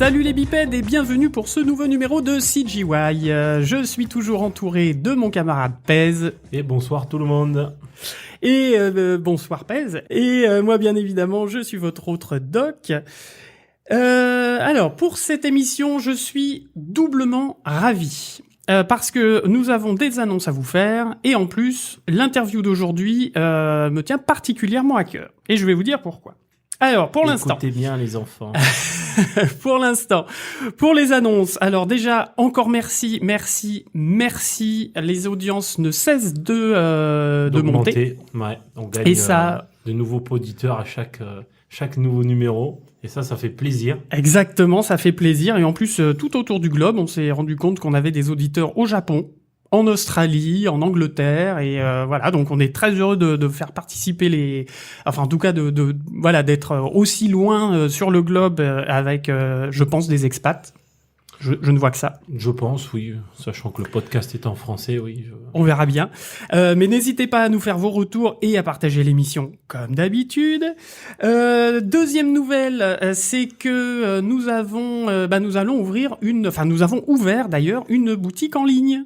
Salut les bipèdes et bienvenue pour ce nouveau numéro de CGY. Je suis toujours entouré de mon camarade Pez. Et bonsoir tout le monde. Et bonsoir Pez. Et moi bien évidemment, je suis votre autre Doc. Alors pour cette émission, je suis doublement ravi. Parce que nous avons des annonces à vous faire et en plus, l'interview d'aujourd'hui me tient particulièrement à cœur. Et je vais vous dire pourquoi. Alors, pour l'instant. Écoutez bien les enfants. Pour l'instant. Pour les annonces. Alors déjà, encore merci. Les audiences ne cessent de monter. Ouais, on gagne et ça, de nouveaux auditeurs à chaque nouveau numéro. Et ça fait plaisir. Exactement, ça fait plaisir. Et en plus, tout autour du globe, on s'est rendu compte qu'on avait des auditeurs au Japon, en Australie, en Angleterre, et voilà, donc on est très heureux de faire participer en tout cas d'être aussi loin sur le globe avec, je pense, des expats. Je ne vois que ça. Je pense, oui, sachant que le podcast est en français, oui. On verra bien. Mais n'hésitez pas à nous faire vos retours et à partager l'émission comme d'habitude. Deuxième nouvelle, c'est que nous allons nous avons ouvert d'ailleurs une boutique en ligne.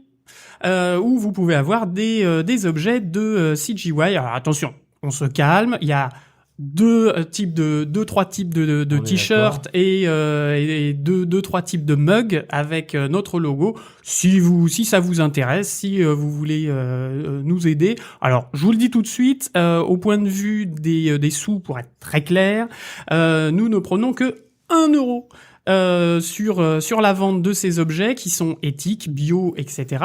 Où vous pouvez avoir des objets de CGY. Alors attention, on se calme, il y a trois types de t-shirts et trois types de mugs avec notre logo. Si ça vous intéresse, si vous voulez nous aider. Alors, je vous le dis tout de suite, au point de vue des sous, pour être très clair, nous ne prenons que 1 euro. Sur la vente de ces objets qui sont éthiques, bio, etc.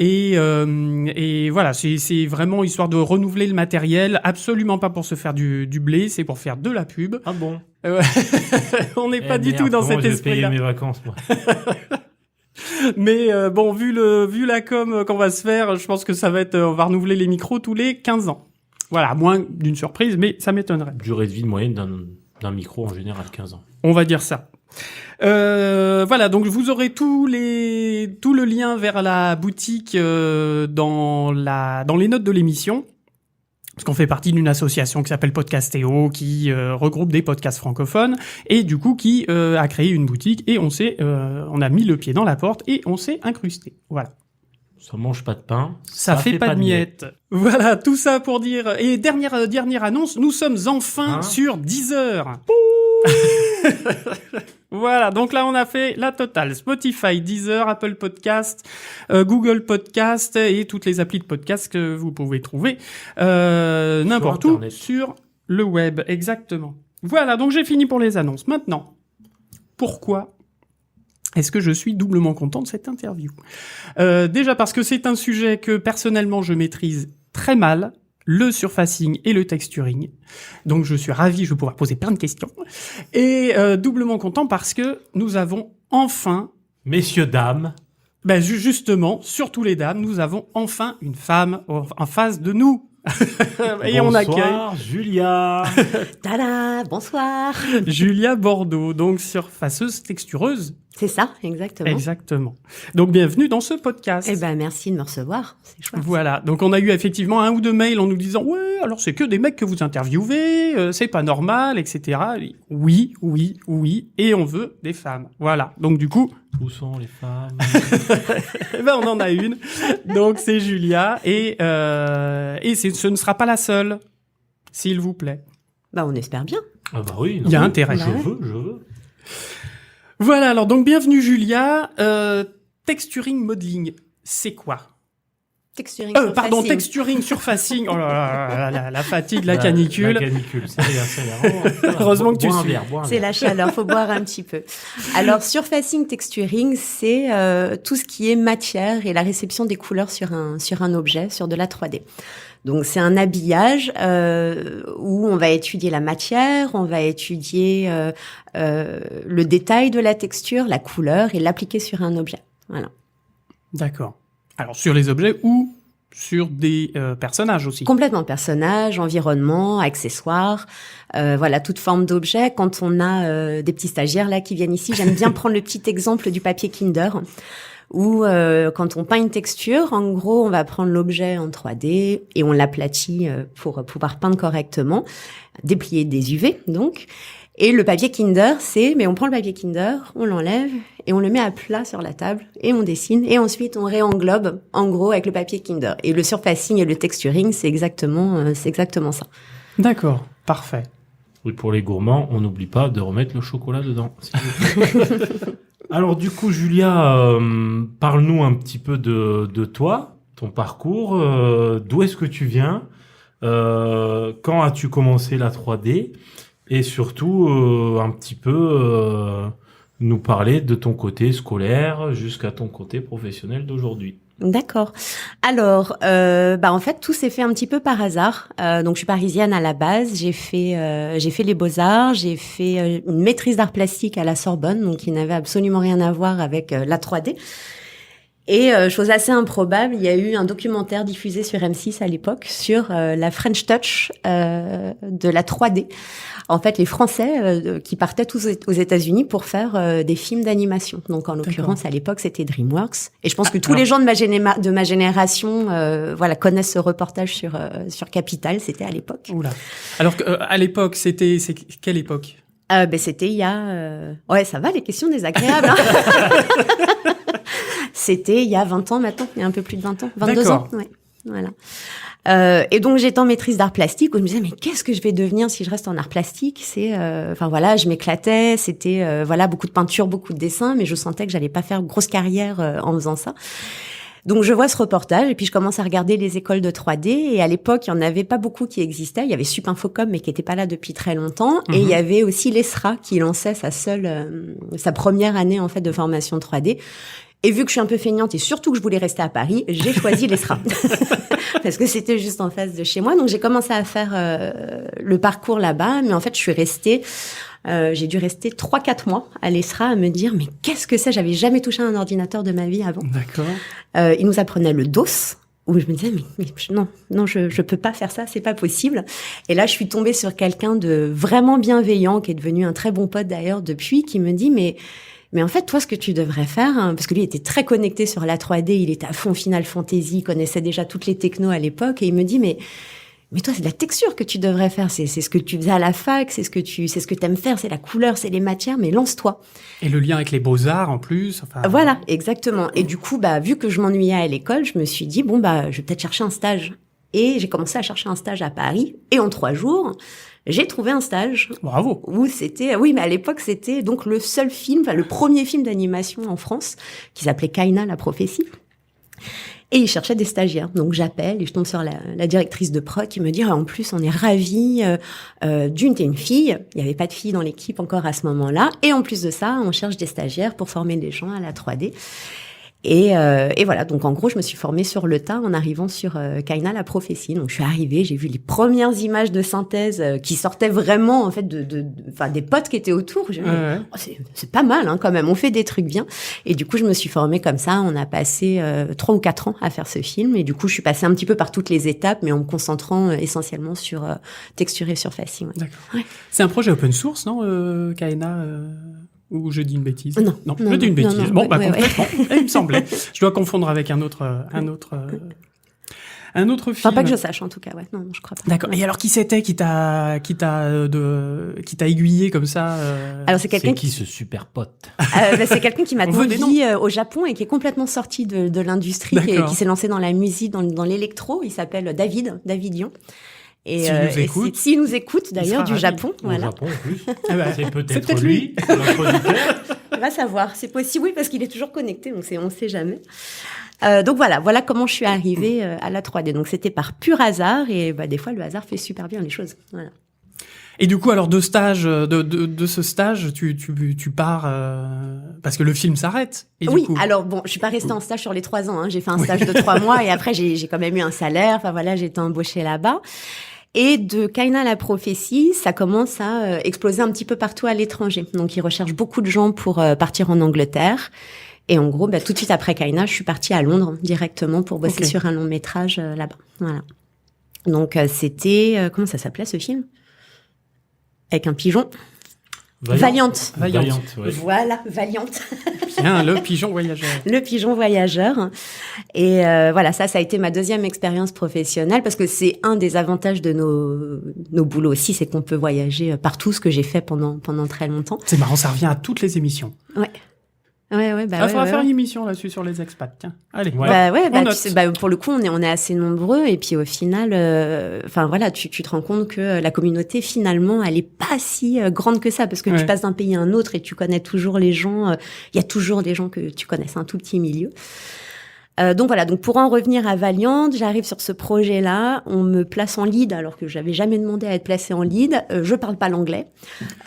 Et voilà, c'est vraiment histoire de renouveler le matériel, absolument pas pour se faire du blé, c'est pour faire de la pub. Ah bon? On n'est pas du tout dans cet esprit-là. J'ai payé mes vacances, moi. Mais bon, vu la com qu'on va se faire, je pense que on va renouveler les micros tous les 15 ans. Voilà, moins d'une surprise, mais ça m'étonnerait. Durée de vie moyenne d'un micro en général 15 ans. On va dire ça. Voilà, donc vous aurez tout le lien vers la boutique dans les notes de l'émission, parce qu'on fait partie d'une association qui s'appelle Podcastéo, qui regroupe des podcasts francophones, et du coup qui a créé une boutique, et on a mis le pied dans la porte, et on s'est incrusté. Voilà. Ça mange pas de pain. Ça fait pas de miettes. Voilà, tout ça pour dire. Et dernière annonce, nous sommes enfin sur Deezer. Voilà, donc là on a fait la totale. Spotify, Deezer, Apple Podcast, Google Podcast et toutes les applis de podcast que vous pouvez trouver n'importe où sur le web. Exactement. Voilà, donc j'ai fini pour les annonces. Maintenant, pourquoi est-ce que je suis doublement content de cette interview ? Déjà parce que c'est un sujet que personnellement je maîtrise très mal, le surfacing et le texturing. Donc je suis ravi, je vais pouvoir poser plein de questions. Et doublement content parce que nous avons enfin... Messieurs, dames... justement, surtout les dames, nous avons enfin une femme en face de nous. Et bonsoir, on accueille Julia. Tada, bonsoir. Julia Bordeaux, donc surfaceuse textureuse. C'est ça, exactement. Exactement. Donc bienvenue dans ce podcast. Eh ben merci de me recevoir, c'est chouette. Voilà, donc on a eu effectivement 1 ou 2 mails en nous disant ouais, alors c'est que des mecs que vous interviewez, c'est pas normal, etc. Oui, et on veut des femmes. Voilà, donc du coup. Où sont les femmes? On en a une. Donc c'est Julia et ce ne sera pas la seule, s'il vous plaît. On espère bien. Ah bah oui. Il y a intérêt. Je veux. Voilà, alors donc bienvenue Julia. Texturing modeling, c'est quoi? Texturing Texturing surfacing. Oh là là, la fatigue, la canicule. La canicule, c'est rien. Heureusement que tu suis. C'est la chaleur, faut boire un petit peu. Alors, surfacing, texturing, c'est tout ce qui est matière et la réception des couleurs sur un objet, sur de la 3D. Donc, c'est un habillage où on va étudier la matière, on va étudier le détail de la texture, la couleur et l'appliquer sur un objet. Voilà. D'accord. Alors, sur les objets ou sur des personnages aussi? Complètement personnages, environnement, accessoires, voilà, toute forme d'objet. Quand on a des petits stagiaires là qui viennent ici, j'aime bien prendre le petit exemple du papier Kinder, où quand on peint une texture, en gros, on va prendre l'objet en 3D et on l'aplatit pour pouvoir peindre correctement, déplier des UV donc. Et le papier Kinder, mais on prend le papier Kinder, on l'enlève et on le met à plat sur la table et on dessine et ensuite on réenglobe en gros avec le papier Kinder. Et le surfacing et le texturing, c'est exactement ça. D'accord, parfait. Oui, pour les gourmands, on n'oublie pas de remettre le chocolat dedans. s'il vous plaît. Alors du coup, Julia, parle-nous un petit peu de toi, ton parcours, d'où est-ce que tu viens, quand as-tu commencé la 3D et surtout un petit peu nous parler de ton côté scolaire jusqu'à ton côté professionnel d'aujourd'hui. D'accord. Alors, en fait, tout s'est fait un petit peu par hasard. Donc, je suis parisienne à la base. J'ai fait les Beaux-Arts. J'ai fait une maîtrise d'art plastique à la Sorbonne, donc qui n'avait absolument rien à voir avec la 3D. Et chose assez improbable, il y a eu un documentaire diffusé sur M6 à l'époque sur la French Touch de la 3D. En fait, les Français qui partaient tous aux États-Unis pour faire des films d'animation. Donc, en l'occurrence, à l'époque, c'était DreamWorks. Et je pense que tous les gens de ma génération, connaissent ce reportage sur Capital. C'était à l'époque. Oula. Alors à l'époque, c'est quelle époque? C'était il y a... Ouais, ça va, les questions désagréables. Hein. C'était il y a 20 ans maintenant, il y a un peu plus de 20 ans, 22 ans. Ouais, voilà. Et donc j'étais en maîtrise d'art plastique où je me disais mais qu'est-ce que je vais devenir si je reste en art plastique? Je m'éclatais, c'était beaucoup de peinture, beaucoup de dessins, mais je sentais que j'allais pas faire grosse carrière en faisant ça. Donc je vois ce reportage et puis je commence à regarder les écoles de 3D et à l'époque il y en avait pas beaucoup qui existaient. Il y avait Supinfocom mais qui était pas là depuis très longtemps et il y avait aussi l'ESRA qui lançait sa première année en fait de formation 3D. Et vu que je suis un peu feignante et surtout que je voulais rester à Paris, j'ai choisi l'ESRA. Parce que c'était juste en face de chez moi. Donc, j'ai commencé à faire le parcours là-bas. Mais en fait, j'ai dû rester 3-4 mois à l'ESRA à me dire, mais qu'est-ce que c'est? J'avais jamais touché à un ordinateur de ma vie avant. D'accord. Ils nous apprenaient le DOS. Où je me disais, non, je peux pas faire ça, c'est pas possible. Et là, je suis tombée sur quelqu'un de vraiment bienveillant, qui est devenu un très bon pote d'ailleurs depuis, qui me dit, mais en fait, toi, ce que tu devrais faire, parce que lui était très connecté sur la 3D, il était à fond Final Fantasy, il connaissait déjà toutes les technos à l'époque, et il me dit, mais toi, c'est de la texture que tu devrais faire, c'est ce que tu faisais à la fac, c'est ce que t'aimes faire, c'est la couleur, c'est les matières, mais lance-toi. Et le lien avec les Beaux-Arts en plus. Voilà, exactement. Et du coup, vu que je m'ennuyais à l'école, je me suis dit, je vais peut-être chercher un stage. Et j'ai commencé à chercher un stage à Paris, et en 3 jours, j'ai trouvé un stage. Bravo. Oui, mais à l'époque, c'était donc le premier film d'animation en France, qui s'appelait Kaina, la prophétie. Et ils cherchaient des stagiaires. Donc, j'appelle et je tombe sur la directrice de prod qui me dit, en plus, on est ravis. T'es une fille. Il n'y avait pas de fille dans l'équipe encore à ce moment-là. Et en plus de ça, on cherche des stagiaires pour former des gens à la 3D. Et voilà, donc en gros, je me suis formée sur le tas en arrivant sur Kaina, la prophétie. Donc je suis arrivée, j'ai vu les premières images de synthèse qui sortaient vraiment en fait des potes qui étaient autour. C'est pas mal quand même, on fait des trucs bien. Et du coup, je me suis formée comme ça. On a passé 3 ou 4 ans à faire ce film. Et du coup, je suis passée un petit peu par toutes les étapes, mais en me concentrant essentiellement sur texture et surfacing. Ouais. D'accord. Ouais. C'est un projet open source, non, Kaina Ou je dis une bêtise? Non, je dis une bêtise. Non, complètement. Il me semblait. Je dois confondre avec un autre film. Enfin, pas que je sache, en tout cas, ouais. Non, je crois pas. D'accord. Et alors, qui c'était qui t'a aiguillé comme ça Alors, c'est quelqu'un qui ce super pote? C'est quelqu'un qui m'a conduit au Japon et qui est complètement sorti de l'industrie, qui s'est lancé dans la musique, dans l'électro. Il s'appelle David Dion. Et s'il nous écoute d'ailleurs du Japon, voilà. Japon en plus. C'est peut-être c'est peut-être lui. On va savoir, c'est possible, oui, parce qu'il est toujours connecté, donc on sait jamais. Donc voilà comment je suis arrivée à la 3D. Donc c'était par pur hasard et des fois le hasard fait super bien les choses. Voilà. Et du coup, alors de ce stage, tu pars parce que le film s'arrête. Et oui, du coup... alors bon, je suis pas restée en stage sur les 3 ans. J'ai fait un stage de 3 mois et après j'ai quand même eu un salaire. Enfin voilà, j'ai été embauchée là-bas. Et de Kaina la prophétie, ça commence à exploser un petit peu partout à l'étranger. Donc ils recherchent beaucoup de gens pour partir en Angleterre. Et en gros, tout de suite après Kaina, je suis partie à Londres directement pour bosser sur un long métrage là-bas. Voilà. Donc c'était comment ça s'appelait ce film? Avec un pigeon. Valiante. Valiante. Ouais. Voilà, Valiante. Bien, le pigeon voyageur. Le pigeon voyageur. Et voilà, ça a été ma deuxième expérience professionnelle parce que c'est un des avantages de nos boulots aussi, c'est qu'on peut voyager partout, ce que j'ai fait pendant très longtemps. C'est marrant, ça revient à toutes les émissions. Ouais. Ouais, bah faudra faire ouais. une émission là-dessus sur les expats. Tiens, allez. Ouais. Bah, On tu note. sais, pour le coup, on est assez nombreux et puis au final, enfin voilà, tu te rends compte que la communauté finalement, elle est pas si grande que ça parce que Ouais. tu passes d'un pays à un autre et tu connais toujours les gens. Il y a toujours des gens que tu connais, c'est un tout petit milieu. Donc voilà, donc pour en revenir à Valiant, j'arrive sur ce projet-là, on me place en lead alors que j'avais jamais demandé à être placée en lead. Je parle pas l'anglais,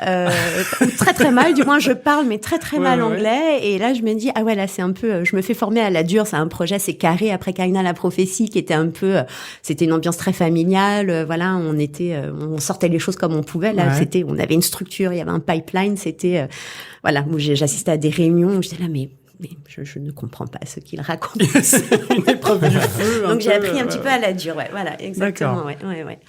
ou très très mal, du moins je parle mais très Ouais, mal ouais, anglais. Et là je me dis ah ouais là c'est un peu, je me fais former à la dure, c'est un projet, c'est carré après Kaina la prophétie qui était un peu, c'était une ambiance très familiale. Voilà, on sortait les choses comme on pouvait. Là Ouais. on avait une structure, il y avait un pipeline, c'était voilà, où j'assistais à des réunions où j'étais là mais je ne comprends pas ce qu'il raconte. C'est une épreuve du feu. Donc j'ai appris un petit peu à la dure, ouais, voilà, exactement, D'accord. ouais.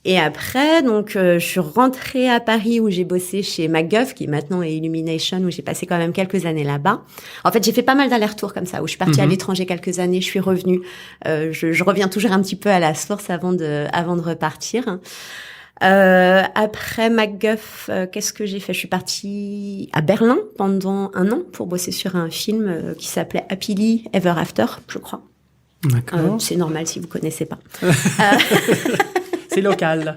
Et après, donc je suis rentrée à Paris où j'ai bossé chez MacGuff, qui maintenant est Illumination, où j'ai passé quand même quelques années là-bas. En fait, j'ai fait pas mal d'allers-retours comme ça, où je suis partie à l'étranger quelques années, je suis revenue. Je reviens toujours un petit peu à la source avant de repartir. Après MacGuff, qu'est-ce que j'ai fait? Je suis partie à Berlin pendant 1 an pour bosser sur un film qui s'appelait Happily Ever After, je crois. D'accord. C'est normal si vous connaissez pas. C'est local.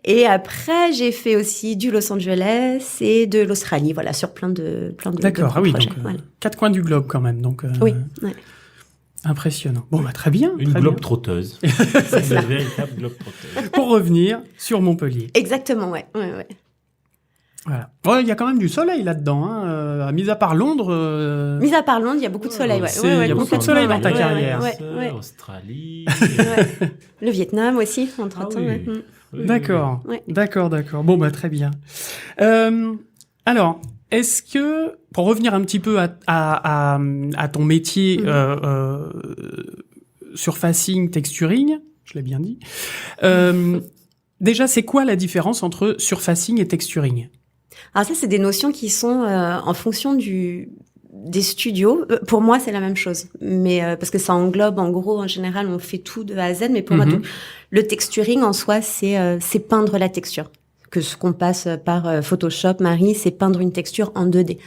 Et après, j'ai fait aussi du Los Angeles et de l'Australie, voilà, sur plein de D'accord. Ah oui, projets. donc Voilà. 4 coins du globe quand même. Donc Oui, ouais. impressionnant. Bon, bah très bien. Une très globe trotteuse. C'est une véritable globe trotteuse. bien. Pour revenir sur Montpellier. Exactement, ouais. Voilà. Ouais, il y a quand même du soleil là-dedans. Hein. Mis à part Londres. Mis à part Londres, il y a beaucoup de soleil, ouais. Il y a beaucoup de soleil dans ta carrière. Ouais. Australie. Ouais. Le Vietnam aussi, entre-temps. Ah oui. Ouais. Oui, D'accord. Ouais. D'accord. Bon, bah très bien. Alors, est-ce que, pour revenir un petit peu à ton métier surfacing, texturing, je l'ai bien dit, déjà, c'est quoi la différence entre surfacing et texturing? Alors ça, c'est des notions qui sont en fonction des studios. Pour moi, c'est la même chose, mais parce que ça englobe, en gros, en général, on fait tout de A à Z. Mais pour moi, le texturing en soi, c'est peindre la texture. Que ce qu'on passe par Photoshop, Marie, c'est peindre une texture en 2D.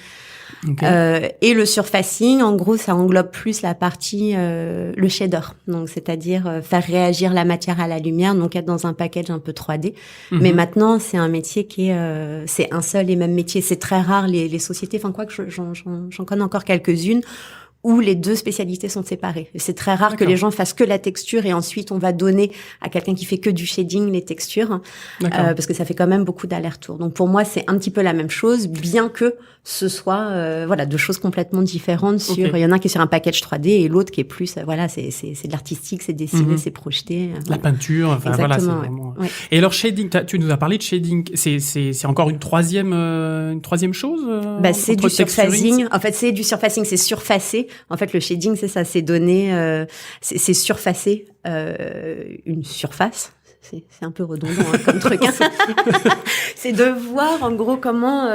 Okay. Et le surfacing, en gros, ça englobe plus la partie le shader, donc c'est-à-dire faire réagir la matière à la lumière, donc être dans un package un peu 3D. Mais maintenant, c'est un métier qui est, c'est un seul et même métier. C'est très rare les sociétés. Enfin, quoi que j'en connais encore quelques-unes où les deux spécialités sont séparées. C'est très rare que les gens fassent que la texture et ensuite on va donner à quelqu'un qui fait que du shading les textures, parce que ça fait quand même beaucoup d'allers-retours. Donc pour moi, c'est un petit peu la même chose, bien que ce soit voilà, deux choses complètement différentes. Sur, il y en a un qui est sur un package 3D et l'autre qui est plus, voilà, c'est de l'artistique, c'est dessiné, c'est projeté. La peinture, enfin voilà, c'est vraiment. Ouais. Et alors shading, tu nous as parlé de shading, c'est encore une troisième chose. Bah c'est du surfacing. En fait, c'est du surfacing, c'est surfacer. En fait, le shading, c'est ça, c'est donner, c'est surfacer une surface. C'est un peu redondant comme truc. C'est de voir en gros comment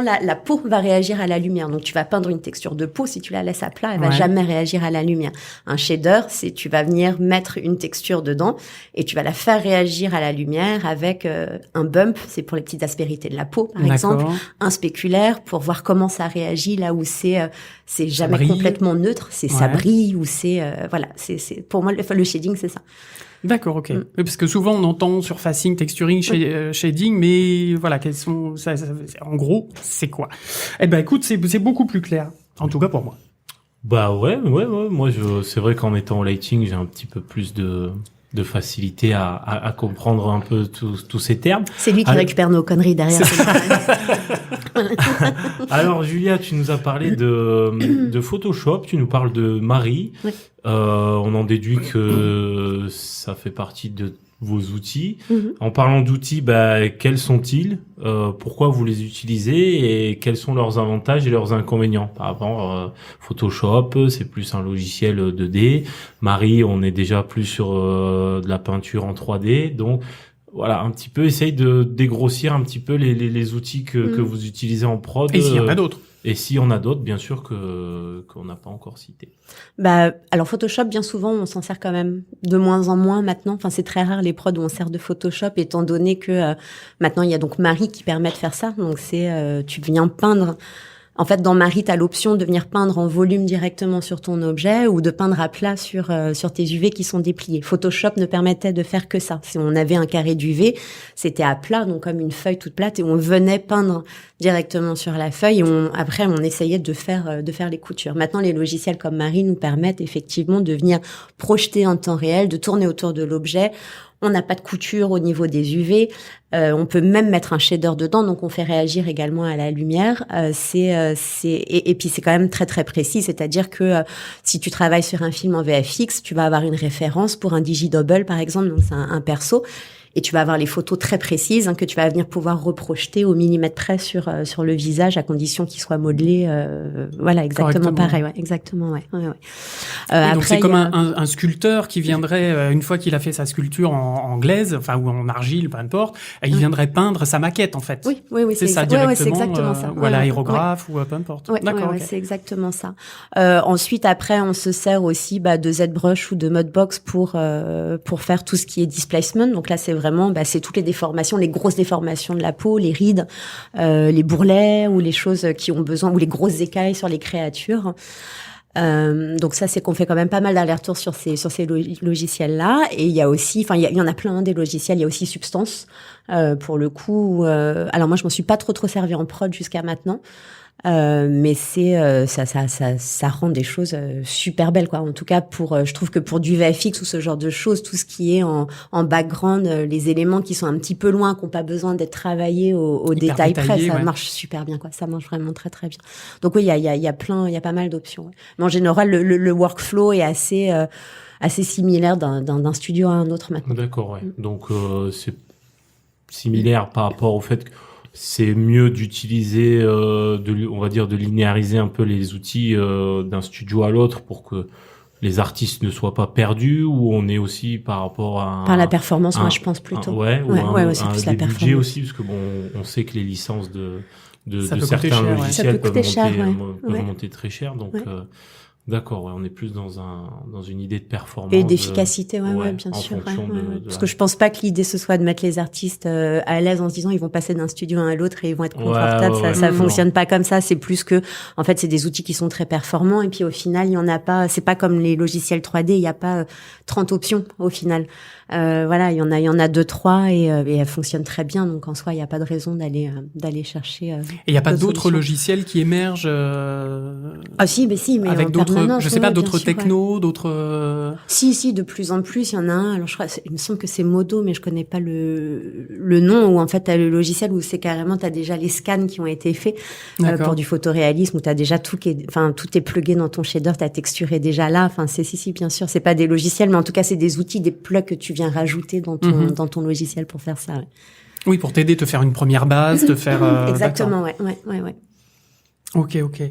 la peau va réagir à la lumière. Donc tu vas peindre une texture de peau, si tu la laisses à plat, elle va jamais réagir à la lumière. Un shader, c'est tu vas venir mettre une texture dedans et tu vas la faire réagir à la lumière avec un bump, c'est pour les petites aspérités de la peau par exemple, un spéculaire pour voir comment ça réagit là où c'est jamais complètement neutre, ça brille ou c'est voilà, c'est pour moi le shading c'est ça. D'accord, ok. Oui, parce que souvent on entend surfacing, texturing, shading, mais voilà, quels sont en gros, c'est quoi? Eh ben écoute, c'est beaucoup plus clair, en tout cas pour moi. Bah ouais. Moi, c'est vrai qu'en étant au lighting, j'ai un petit peu plus de facilité à comprendre un peu tous ces termes. C'est lui qui récupère nos conneries derrière. Alors Julia, tu nous as parlé de Photoshop, tu nous parles de Marie. Oui. On en déduit que ça fait partie de vos outils. En parlant d'outils, quels sont-ils? Pourquoi vous les utilisez et quels sont leurs avantages et leurs inconvénients par rapport Photoshop, c'est plus un logiciel 2D. Marie, on est déjà plus sur de la peinture en 3D. Donc, voilà, un petit peu, essaye de dégrossir un petit peu les outils que vous utilisez en prod. Et s'il y en a d'autres. Et s'il y en a d'autres, bien sûr, qu'on n'a pas encore cités. Alors Photoshop, bien souvent, on s'en sert quand même de moins en moins maintenant. Enfin, c'est très rare les prods où on sert de Photoshop, étant donné que maintenant, il y a donc Mari qui permet de faire ça. Donc, tu viens peindre. En fait, dans Mari, tu as l'option de venir peindre en volume directement sur ton objet ou de peindre à plat sur tes UV qui sont dépliés. Photoshop ne permettait de faire que ça. Si on avait un carré d'UV, c'était à plat, donc comme une feuille toute plate, et on venait peindre directement sur la feuille. Et après, on essayait de faire les coutures. Maintenant, les logiciels comme Mari nous permettent effectivement de venir projeter en temps réel, de tourner autour de l'objet. On n'a pas de couture au niveau des UV. On peut même mettre un shader dedans, donc on fait réagir également à la lumière. Et puis c'est quand même très très précis, c'est-à-dire que si tu travailles sur un film en VFX, tu vas avoir une référence pour un digidouble par exemple, donc c'est un perso. Et tu vas avoir les photos très précises que tu vas venir pouvoir reprojeter au millimètre près sur le visage à condition qu'il soit modelé. Voilà, exactement pareil. Ouais, exactement. Ouais. Oui, après, donc c'est comme un sculpteur qui viendrait une fois qu'il a fait sa sculpture en glaise, enfin ou en argile, peu importe, il viendrait peindre sa maquette en fait. Oui, c'est ça directement. C'est exactement ça. Ou à l'aérographe ou peu importe. D'accord. Okay. C'est exactement ça. Ensuite, après, on se sert aussi de ZBrush ou de Mudbox pour faire tout ce qui est displacement. Donc là, c'est vraiment c'est toutes les déformations, les grosses déformations de la peau, les rides, les bourrelets ou les choses qui ont besoin, ou les grosses écailles sur les créatures. Donc ça, c'est qu'on fait quand même pas mal d'allers-retours sur ces logiciels-là. Et il y a aussi, il y en a plein des logiciels. Il y a aussi Substance, pour le coup. Alors moi, je m'en suis pas trop servi en prod jusqu'à maintenant. Mais ça rend des choses super belles, quoi. En tout cas, je trouve que pour du VFX ou ce genre de choses, tout ce qui est en background, les éléments qui sont un petit peu loin, qui n'ont pas besoin d'être travaillés au détail près, ça marche super bien, quoi. Ça marche vraiment très très bien. Donc oui, il y a pas mal d'options. Ouais. Mais en général, le workflow est assez similaire d'un studio à un autre maintenant. D'accord, ouais. Donc c'est similaire par rapport au fait que c'est mieux d'utiliser, on va dire, de linéariser un peu les outils d'un studio à l'autre pour que les artistes ne soient pas perdus, ou on est aussi par rapport à par la performance, moi je pense plutôt. C'est plus la performance. Budget aussi, parce que on sait que les licences de certains logiciels peuvent monter très cher, donc. D'accord, ouais, on est plus dans une idée de performance et d'efficacité, bien sûr. Parce que je pense pas que l'idée ce soit de mettre les artistes à l'aise en se disant ils vont passer d'un studio à un autre et ils vont être confortables. Ça fonctionne pas comme ça. C'est plus que, en fait, c'est des outils qui sont très performants et puis au final, il y en a pas. C'est pas comme les logiciels 3D. Il y a pas 30 options au final. Il y en a 2-3 et elles fonctionnent très bien. Donc en soi, il y a pas de raison d'aller chercher. Et il y a pas d'autres logiciels qui émergent. Ah si, mais avec d'autres. Je sais pas, d'autres technos, d'autres. Si, de plus en plus, il y en a un. Alors, je crois, il me semble que c'est Modo, mais je connais pas le nom, où en fait, t'as le logiciel où c'est carrément, t'as déjà les scans qui ont été faits, pour du photoréalisme, où t'as déjà tout est plugué dans ton shader, ta texture est déjà là. Enfin, si, bien sûr. C'est pas des logiciels, mais en tout cas, c'est des outils, des plugs que tu viens rajouter dans ton logiciel pour faire ça, ouais. Oui, pour t'aider, te faire une première base, te faire. Exactement, ouais. Ok.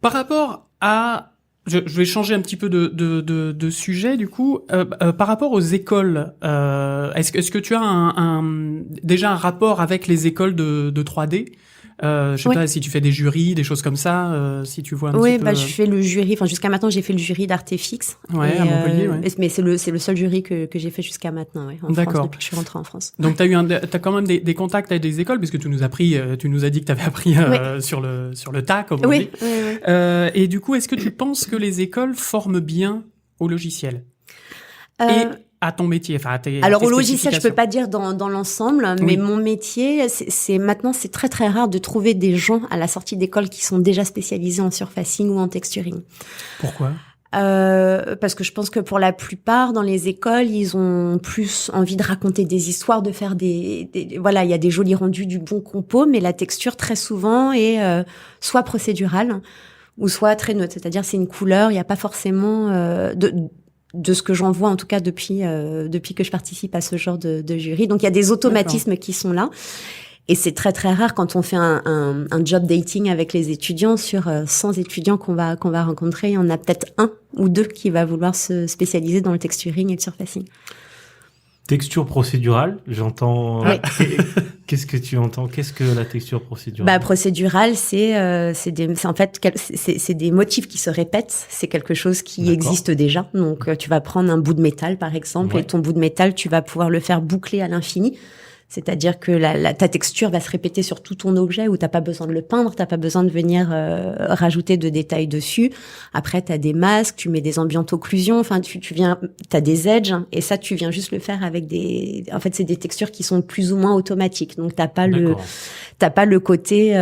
Par rapport à, je vais changer un petit peu de sujet du coup. Par rapport aux écoles, est-ce que tu as déjà un rapport avec les écoles de 3D? Je sais pas si tu fais des jurys, des choses comme ça, si tu vois un petit peu. Oui, je fais le jury. Enfin, jusqu'à maintenant, j'ai fait le jury d'Artefix. Ouais, à Montpellier, Mais c'est le seul jury que j'ai fait jusqu'à maintenant, en France, depuis que je suis rentrée en France. Donc, t'as quand même des contacts avec des écoles, parce que tu nous as dit que t'avais appris sur le tas, comme on dit. Oui. Et du coup, est-ce que tu penses que les écoles forment bien au logiciel? Et à ton métier, enfin alors au logiciel, je peux pas dire dans l'ensemble, mais mon métier, maintenant c'est très très rare de trouver des gens à la sortie d'école qui sont déjà spécialisés en surfacing ou en texturing. Pourquoi? Parce que je pense que pour la plupart dans les écoles, ils ont plus envie de raconter des histoires, de faire il y a des jolis rendus, du bon compo, mais la texture très souvent est soit procédurale ou soit très neutre, c'est-à-dire c'est une couleur, il n'y a pas forcément de ce que j'en vois en tout cas depuis que je participe à ce genre de jury. Donc il y a des automatismes qui sont là. Et c'est très très rare quand on fait un job dating avec les étudiants. Sur 100 étudiants qu'on va rencontrer, il y en a peut-être 1 ou 2 qui va vouloir se spécialiser dans le texturing et le surfacing. Texture procédurale, j'entends. Oui. Qu'est-ce que tu entends? Qu'est-ce que la texture procédurale? Procédural, c'est des motifs qui se répètent. C'est quelque chose qui D'accord. existe déjà. Donc, tu vas prendre un bout de métal, par exemple, Ouais. et ton bout de métal, tu vas pouvoir le faire boucler à l'infini. C'est-à-dire que ta texture va se répéter sur tout ton objet où t'as pas besoin de le peindre, t'as pas besoin de venir rajouter de détails dessus. Après, t'as des masques, tu mets des ambiantes occlusions. Enfin, t'as des edges et ça, tu viens juste le faire avec en fait, c'est des textures qui sont plus ou moins automatiques. Donc, t'as pas le côté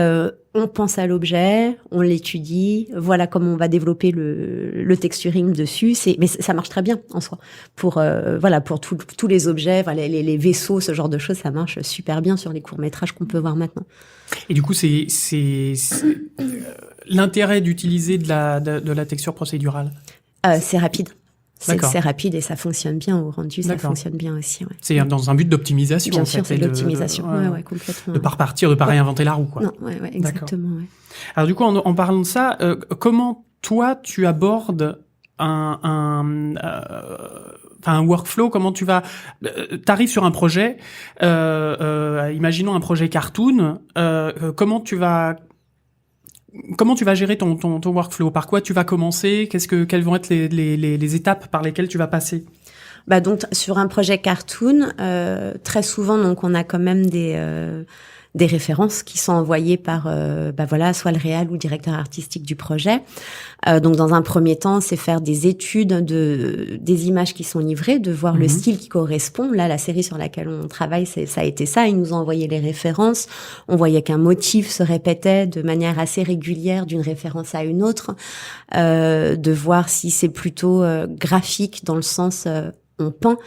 on pense à l'objet, on l'étudie, voilà comment on va développer le texturing dessus. Mais ça marche très bien en soi pour tous les objets, les vaisseaux, ce genre de choses, ça marche super bien sur les courts-métrages qu'on peut voir maintenant. Et du coup, c'est l'intérêt d'utiliser de la texture procédurale. C'est rapide. D'accord. C'est rapide et ça fonctionne bien au rendu, ça D'accord. fonctionne bien aussi. Ouais. C'est dans un but d'optimisation. Bien en sûr, fait, c'est de l'optimisation. Ouais, complètement. De pas repartir, de pas réinventer la roue, quoi. Non, ouais, exactement. Ouais. Alors du coup, en parlant de ça, comment toi tu abordes un workflow? Comment tu vas t'arrives sur un projet, imaginons un projet cartoon, comment tu vas gérer ton workflow? Par quoi tu vas commencer? Quelles vont être les étapes par lesquelles tu vas passer? Donc sur un projet cartoon, très souvent donc on a quand même des références qui sont envoyées par soit le réal ou le directeur artistique du projet. Donc dans un premier temps, c'est faire des études des images qui sont livrées, de voir le style qui correspond. Là, la série sur laquelle on travaille, ça a été ça. Ils nous ont envoyé les références. On voyait qu'un motif se répétait de manière assez régulière d'une référence à une autre. De voir si c'est plutôt graphique dans le sens on peint,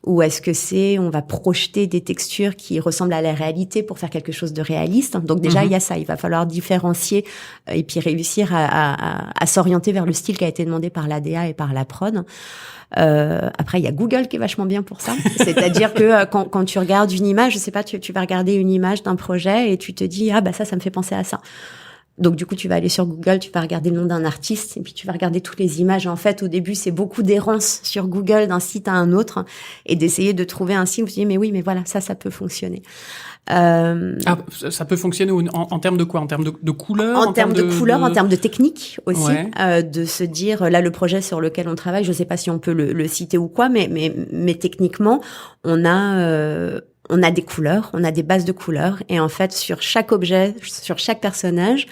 ou est-ce que on va projeter des textures qui ressemblent à la réalité pour faire quelque chose de réaliste. Donc déjà, il y a ça. Il va falloir différencier et puis réussir à s'orienter vers le style qui a été demandé par l'ADA et par la prod. Après, il y a Google qui est vachement bien pour ça. C'est-à-dire que quand tu regardes une image, je sais pas, tu vas regarder une image d'un projet et tu te dis, ça me fait penser à ça. Donc du coup, tu vas aller sur Google, tu vas regarder le nom d'un artiste et puis tu vas regarder toutes les images. En fait, au début, c'est beaucoup d'errance sur Google d'un site à un autre et d'essayer de trouver un site où tu dis mais oui, mais voilà, ça peut fonctionner. Ça peut fonctionner en termes de quoi? En termes de couleurs? En termes de couleurs, en termes de technique aussi. Ouais. De se dire, là, le projet sur lequel on travaille, je sais pas si on peut le citer ou quoi, mais techniquement, on a des couleurs, on a des bases de couleurs, et en fait, sur chaque objet, sur chaque personnage,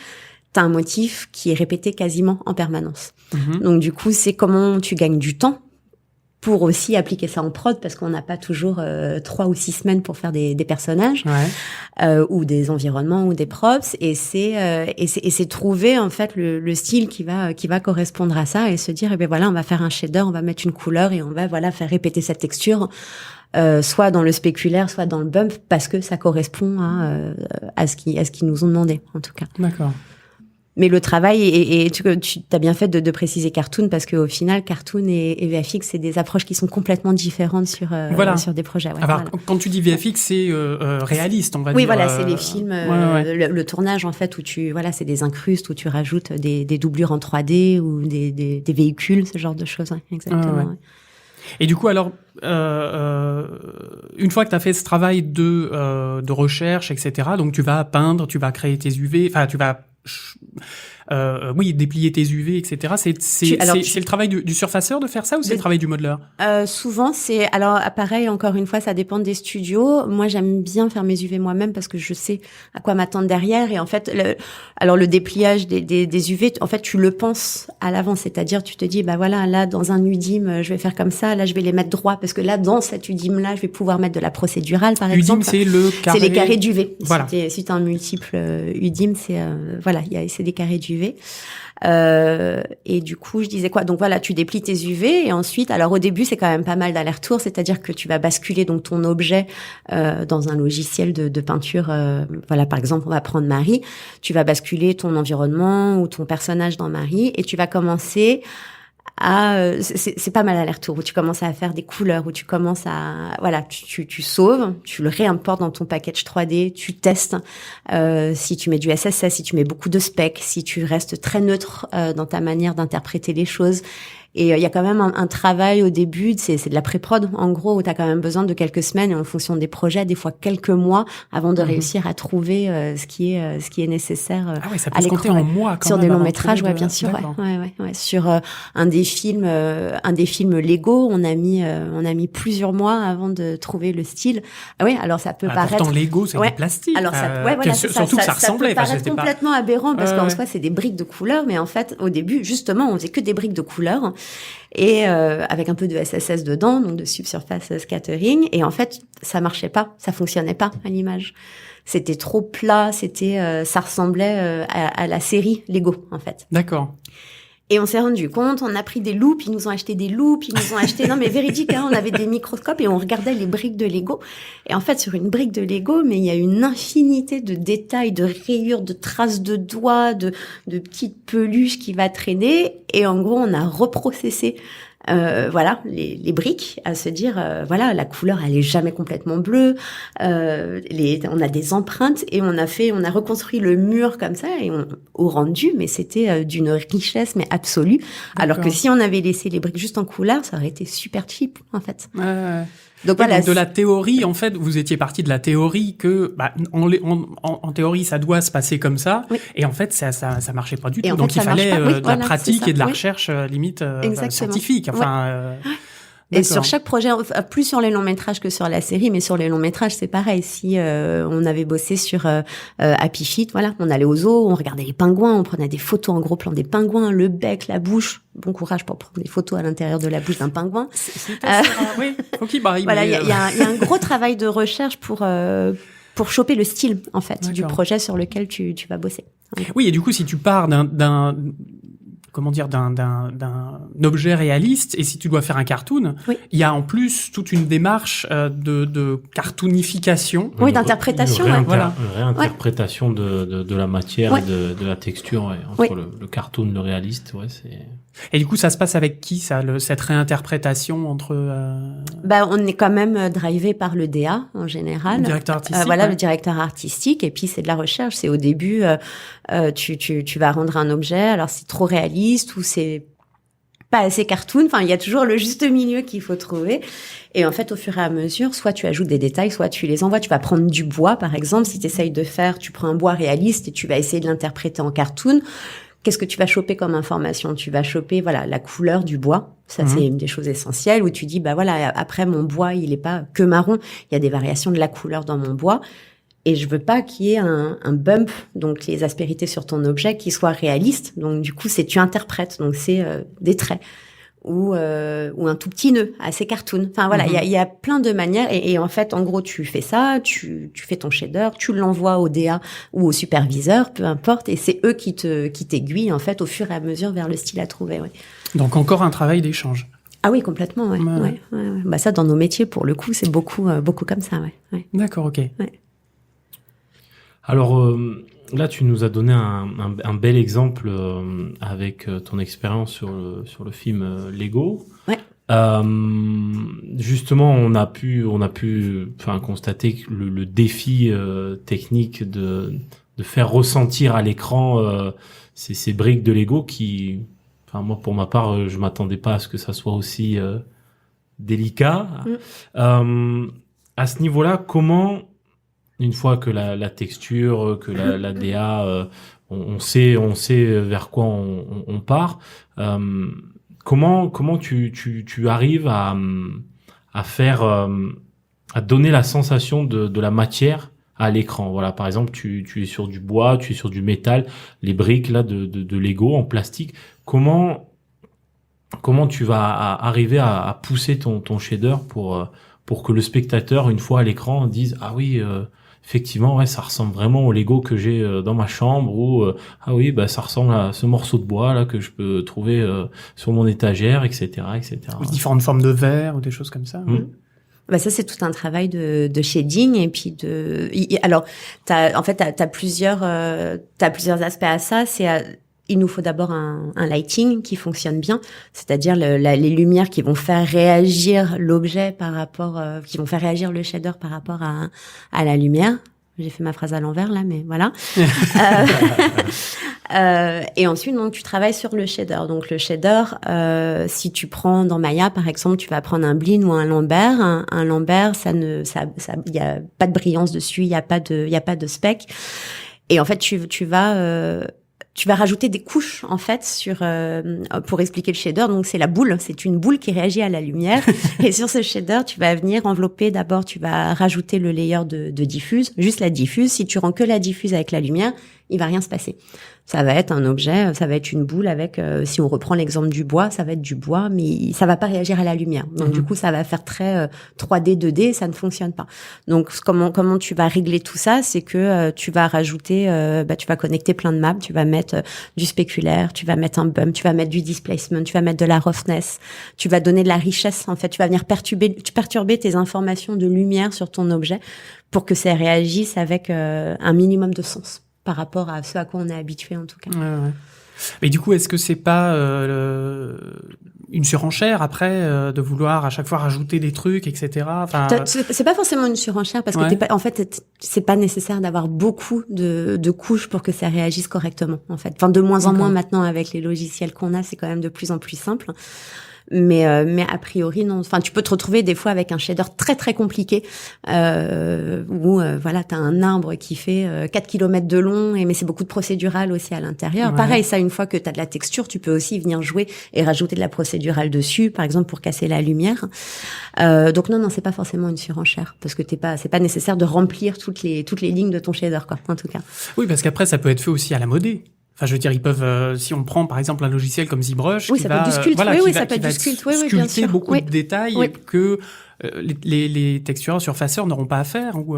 t'as un motif qui est répété quasiment en permanence. Donc du coup, c'est comment tu gagnes du temps pour aussi appliquer ça en prod, parce qu'on n'a pas toujours 3 ou 6 semaines pour faire des personnages, ou des environnements ou des props, et c'est trouver en fait le style qui va correspondre à ça, et se dire on va faire un shader, on va mettre une couleur et on va faire répéter cette texture. Soit dans le spéculaire, soit dans le bump, parce que ça correspond à ce qu'ils nous ont demandé, en tout cas. D'accord. Mais le travail, et tu as bien fait de préciser cartoon, parce qu'au final, cartoon et VFX, c'est des approches qui sont complètement différentes sur des projets. Ouais, alors, quand tu dis VFX, c'est réaliste, on va dire. Oui, voilà, c'est les films, le tournage, en fait, où c'est des incrustes, où tu rajoutes des doublures en 3D ou des véhicules, ce genre de choses, hein, exactement. Ouais. Et du coup, alors, une fois que tu as fait ce travail de recherche, etc., donc tu vas peindre, tu vas créer tes UV, enfin, tu vas déplier tes UV, etc. C'est le travail du surfaceur de faire ça, ou c'est le travail du modeleur? Souvent, pareil, encore une fois, ça dépend des studios. Moi, j'aime bien faire mes UV moi-même parce que je sais à quoi m'attendre derrière. Et en fait, le dépliage des UV, en fait, tu le penses à l'avance. C'est-à-dire, tu te dis, là, dans un UDIM, je vais faire comme ça. Là, je vais les mettre droits parce que là, dans cet UDIM-là, je vais pouvoir mettre de la procédurale, par exemple. UDIM, c'est le carré. C'est les carrés d'UV. Voilà. Si t'as un multiple UDIM, c'est des carrés d'UV. Et du coup, je disais quoi? Donc voilà, tu déplies tes UV et ensuite, alors au début, c'est quand même pas mal d'aller-retour, c'est-à-dire que tu vas basculer donc ton objet dans un logiciel de peinture. Par exemple, on va prendre Marie. Tu vas basculer ton environnement ou ton personnage dans Marie et tu vas commencer c'est pas mal aller-retour, où tu commences à faire des couleurs, où tu commences tu sauves, tu le réimportes dans ton package 3D, tu testes si tu mets du SSS, si tu mets beaucoup de specs, si tu restes très neutre dans ta manière d'interpréter les choses, Et il y a quand même un travail au début, c'est de la pré-prod en gros, où tu as quand même besoin de quelques semaines et en fonction des projets, des fois quelques mois avant de réussir à trouver ce qui est nécessaire Ah ouais, ça à peut se compter l'écran. en mois quand Sur même des longs avant de métrages, trouver ouais, bien sûr, D'accord. ouais. Sur un des films Lego, on a mis plusieurs mois avant de trouver le style. Ah ouais, alors ça peut paraître Pourtant, Lego, c'est Ouais. du plastique. Alors ouais, voilà, c'est surtout que ça ressemblait. peut Enfin, paraître c'était pas- complètement aberrant parce Ouais, qu'en ouais. soi c'est des briques de couleur, mais en fait au début justement on faisait que des briques de couleur et avec un peu de SSS dedans, donc de subsurface scattering, et en fait ça marchait pas, ça fonctionnait pas à l'image. C'était trop plat, ça ressemblait à la série Lego en fait. D'accord. Et on s'est rendu compte, on a pris des loupes, ils nous ont acheté des loupes, ils nous ont acheté, non mais véridique, hein, on avait des microscopes et on regardait les briques de Lego. Et en fait, sur une brique de Lego, mais il y a une infinité de détails, de rayures, de traces de doigts, de petites peluches qui va traîner. Et en gros, on a reprocessé les briques, à se dire la couleur elle est jamais complètement bleue, on a des empreintes et on a reconstruit le mur comme ça et au rendu, mais c'était d'une richesse mais absolue, alors que si on avait laissé les briques juste en couleur, ça aurait été super cheap en fait. Donc Oui, voilà, donc de la théorie, en fait, vous étiez parti de la théorie que, en théorie, ça doit se passer comme ça, Oui. et en fait, ça marchait pas du Et tout. en Donc fait, il ça marche fallait pas. Oui, de la voilà, pratique c'est ça. et de la Oui. recherche limite Exactement. scientifique. Enfin, Et sur chaque projet, plus sur les longs métrages que sur la série, mais sur les longs métrages, c'est pareil. Si on avait bossé sur Happy Feet, voilà, on allait au zoo, on regardait les pingouins, on prenait des photos en gros plan des pingouins, le bec, la bouche. Bon courage pour prendre des photos à l'intérieur de la bouche d'un pingouin. oui, faut qu'il braille. Voilà, mais, il y a un gros travail de recherche pour choper le style en fait du D'accord. projet sur lequel tu vas bosser. Oui, et du coup, si tu pars d'un objet réaliste, et si tu dois faire un cartoon, Oui. il y a en plus toute une démarche de cartoonification. Oui, d'interprétation, Une Voilà. réinterprétation de la matière Ouais. et de la texture, ouais, entre Oui. le cartoon, le réaliste, ouais, c'est... Et du coup, ça se passe avec qui, ça, cette réinterprétation entre On est quand même drivé par le DA en général. le directeur artistique? Voilà, ouais. le directeur artistique. Et puis, c'est de la recherche. C'est au début, tu vas rendre un objet. Alors, c'est trop réaliste ou c'est pas assez cartoon. Enfin, il y a toujours le juste milieu qu'il faut trouver. Et en fait, au fur et à mesure, soit tu ajoutes des détails, soit tu les envoies. Tu vas prendre du bois, par exemple. Si tu essayes tu prends un bois réaliste et tu vas essayer de l'interpréter en cartoon. Qu'est-ce que tu vas choper comme information? Tu vas choper, la couleur du bois. Ça, c'est une des choses essentielles où tu dis, après, mon bois, il est pas que marron. Il y a des variations de la couleur dans mon bois. Et je veux pas qu'il y ait un bump, donc les aspérités sur ton objet, qui soient réalistes. Donc, du coup, tu interprètes. Donc, c'est des traits. Ou un tout petit nœud, assez cartoon. Enfin, voilà, il y a plein de manières. Et en fait, en gros, tu fais ça, tu fais ton shader, tu l'envoies au DA ou au superviseur, peu importe. Et c'est eux qui t'aiguillent, en fait, au fur et à mesure vers le style à trouver, ouais. Donc encore un travail d'échange. Ah oui, complètement, ouais. Ouais. Ouais. Ça, dans nos métiers, pour le coup, c'est beaucoup comme ça, ouais. D'accord, ok. Alors, là, tu nous as donné un bel exemple avec ton expérience sur le film Lego. Ouais. Justement, on a pu constater que le défi technique de faire ressentir à l'écran ces briques de Lego qui, moi pour ma part, je m'attendais pas à ce que ça soit aussi délicat. À ce niveau-là, comment, une fois que la texture, que la DA, on sait vers quoi on part, comment tu arrives à faire, à donner la sensation de la matière à l'écran? Voilà, par exemple, tu es sur du bois, tu es sur du métal, les briques là de Lego en plastique. Comment tu vas arriver à pousser ton shader pour que le spectateur, une fois à l'écran, dise ah oui, effectivement, ouais, ça ressemble vraiment au Lego que j'ai dans ma chambre, ou ah oui, ça ressemble à ce morceau de bois là que je peux trouver sur mon étagère, etc., etc. Ou différentes formes de verre ou des choses comme ça. Ça, c'est tout un travail de shading et puis alors t'as plusieurs aspects à ça. Il nous faut d'abord un lighting qui fonctionne bien, c'est-à-dire les lumières qui vont faire réagir l'objet qui vont faire réagir le shader par rapport à la lumière. J'ai fait ma phrase à l'envers là, mais voilà. Et ensuite, donc, tu travailles sur le shader. Donc, le shader, si tu prends dans Maya, par exemple, tu vas prendre un Bleen ou un Lambert. Un Lambert, il y a pas de brillance dessus, il y a pas de speck. Et en fait, tu vas rajouter des couches en fait pour expliquer le shader. Donc c'est la boule, c'est une boule qui réagit à la lumière. Et sur ce shader, tu vas venir envelopper. D'abord, tu vas rajouter le layer de diffuse, juste la diffuse. Si tu rends que la diffuse avec la lumière, il va rien se passer. Ça va être un objet, ça va être une boule avec, si on reprend l'exemple du bois, ça va être du bois, mais ça va pas réagir à la lumière. Donc du coup, ça va faire très 3D, 2D, ça ne fonctionne pas. Donc comment tu vas régler tout ça, c'est que tu vas rajouter, tu vas connecter plein de maps, tu vas mettre du spéculaire, tu vas mettre un bump, tu vas mettre du displacement, tu vas mettre de la roughness, tu vas donner de la richesse. En fait, tu vas venir perturber tes informations de lumière sur ton objet pour que ça réagisse avec un minimum de sens par rapport à ce à quoi on est habitué en tout cas. Ouais. Mais du coup, est-ce que c'est pas une surenchère après de vouloir à chaque fois rajouter des trucs, etc. Enfin, c'est pas forcément une surenchère parce que en fait, c'est pas nécessaire d'avoir beaucoup de couches pour que ça réagisse correctement. En fait, enfin de moins en moins maintenant avec les logiciels qu'on a, c'est quand même de plus en plus simple. Mais a priori non. Enfin, tu peux te retrouver des fois avec un shader très très compliqué où voilà, t'as un arbre qui fait 4 km de long mais c'est beaucoup de procédural aussi à l'intérieur. Ouais. Pareil, ça une fois que t'as de la texture, tu peux aussi venir jouer et rajouter de la procédurale dessus, par exemple pour casser la lumière. Donc non, c'est pas forcément une surenchère parce que c'est pas nécessaire de remplir toutes les lignes de ton shader quoi, en tout cas. Oui, parce qu'après ça peut être fait aussi à la modée. Enfin, je veux dire, ils peuvent, si on prend par exemple un logiciel comme ZBrush, oui, ça peut être du sculpte. Ça peut être du sculpte. Oui, bien sûr. Beaucoup de détails que les textureurs surfaceurs n'auront pas à faire. Ou,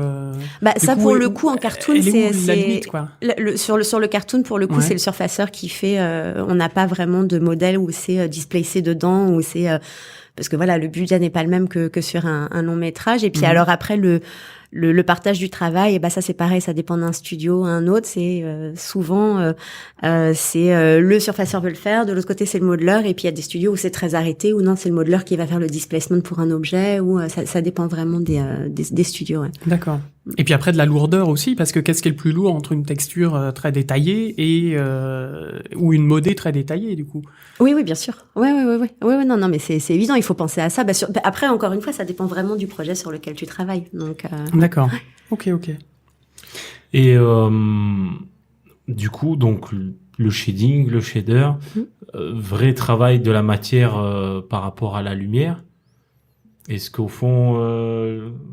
ça pour le coup en cartoon, c'est la limite, quoi. Sur le cartoon pour le coup, c'est le surfaceur qui fait. On n'a pas vraiment de modèle où c'est displacé dedans, où c'est parce que voilà, le budget n'est pas le même que sur un long métrage. Et puis alors après le partage du travail, et ça c'est pareil, ça dépend d'un studio à un autre. C'est souvent c'est le surfaceur veut le faire, de l'autre côté c'est le modeler, et puis il y a des studios où c'est très arrêté, ou non c'est le modeler qui va faire le displacement pour un objet, ou ça dépend vraiment des studios. Ouais. D'accord. Et puis après de la lourdeur aussi, parce que qu'est-ce qui est le plus lourd entre une texture très détaillée et ou une modée très détaillée du coup? Oui, bien sûr. Ouais, non, mais c'est évident, il faut penser à ça. Après, encore une fois, ça dépend vraiment du projet sur lequel tu travailles. Donc. D'accord. Ok. Et du coup, donc le shading, le shader, vrai travail de la matière par rapport à la lumière. Est-ce qu'au fond...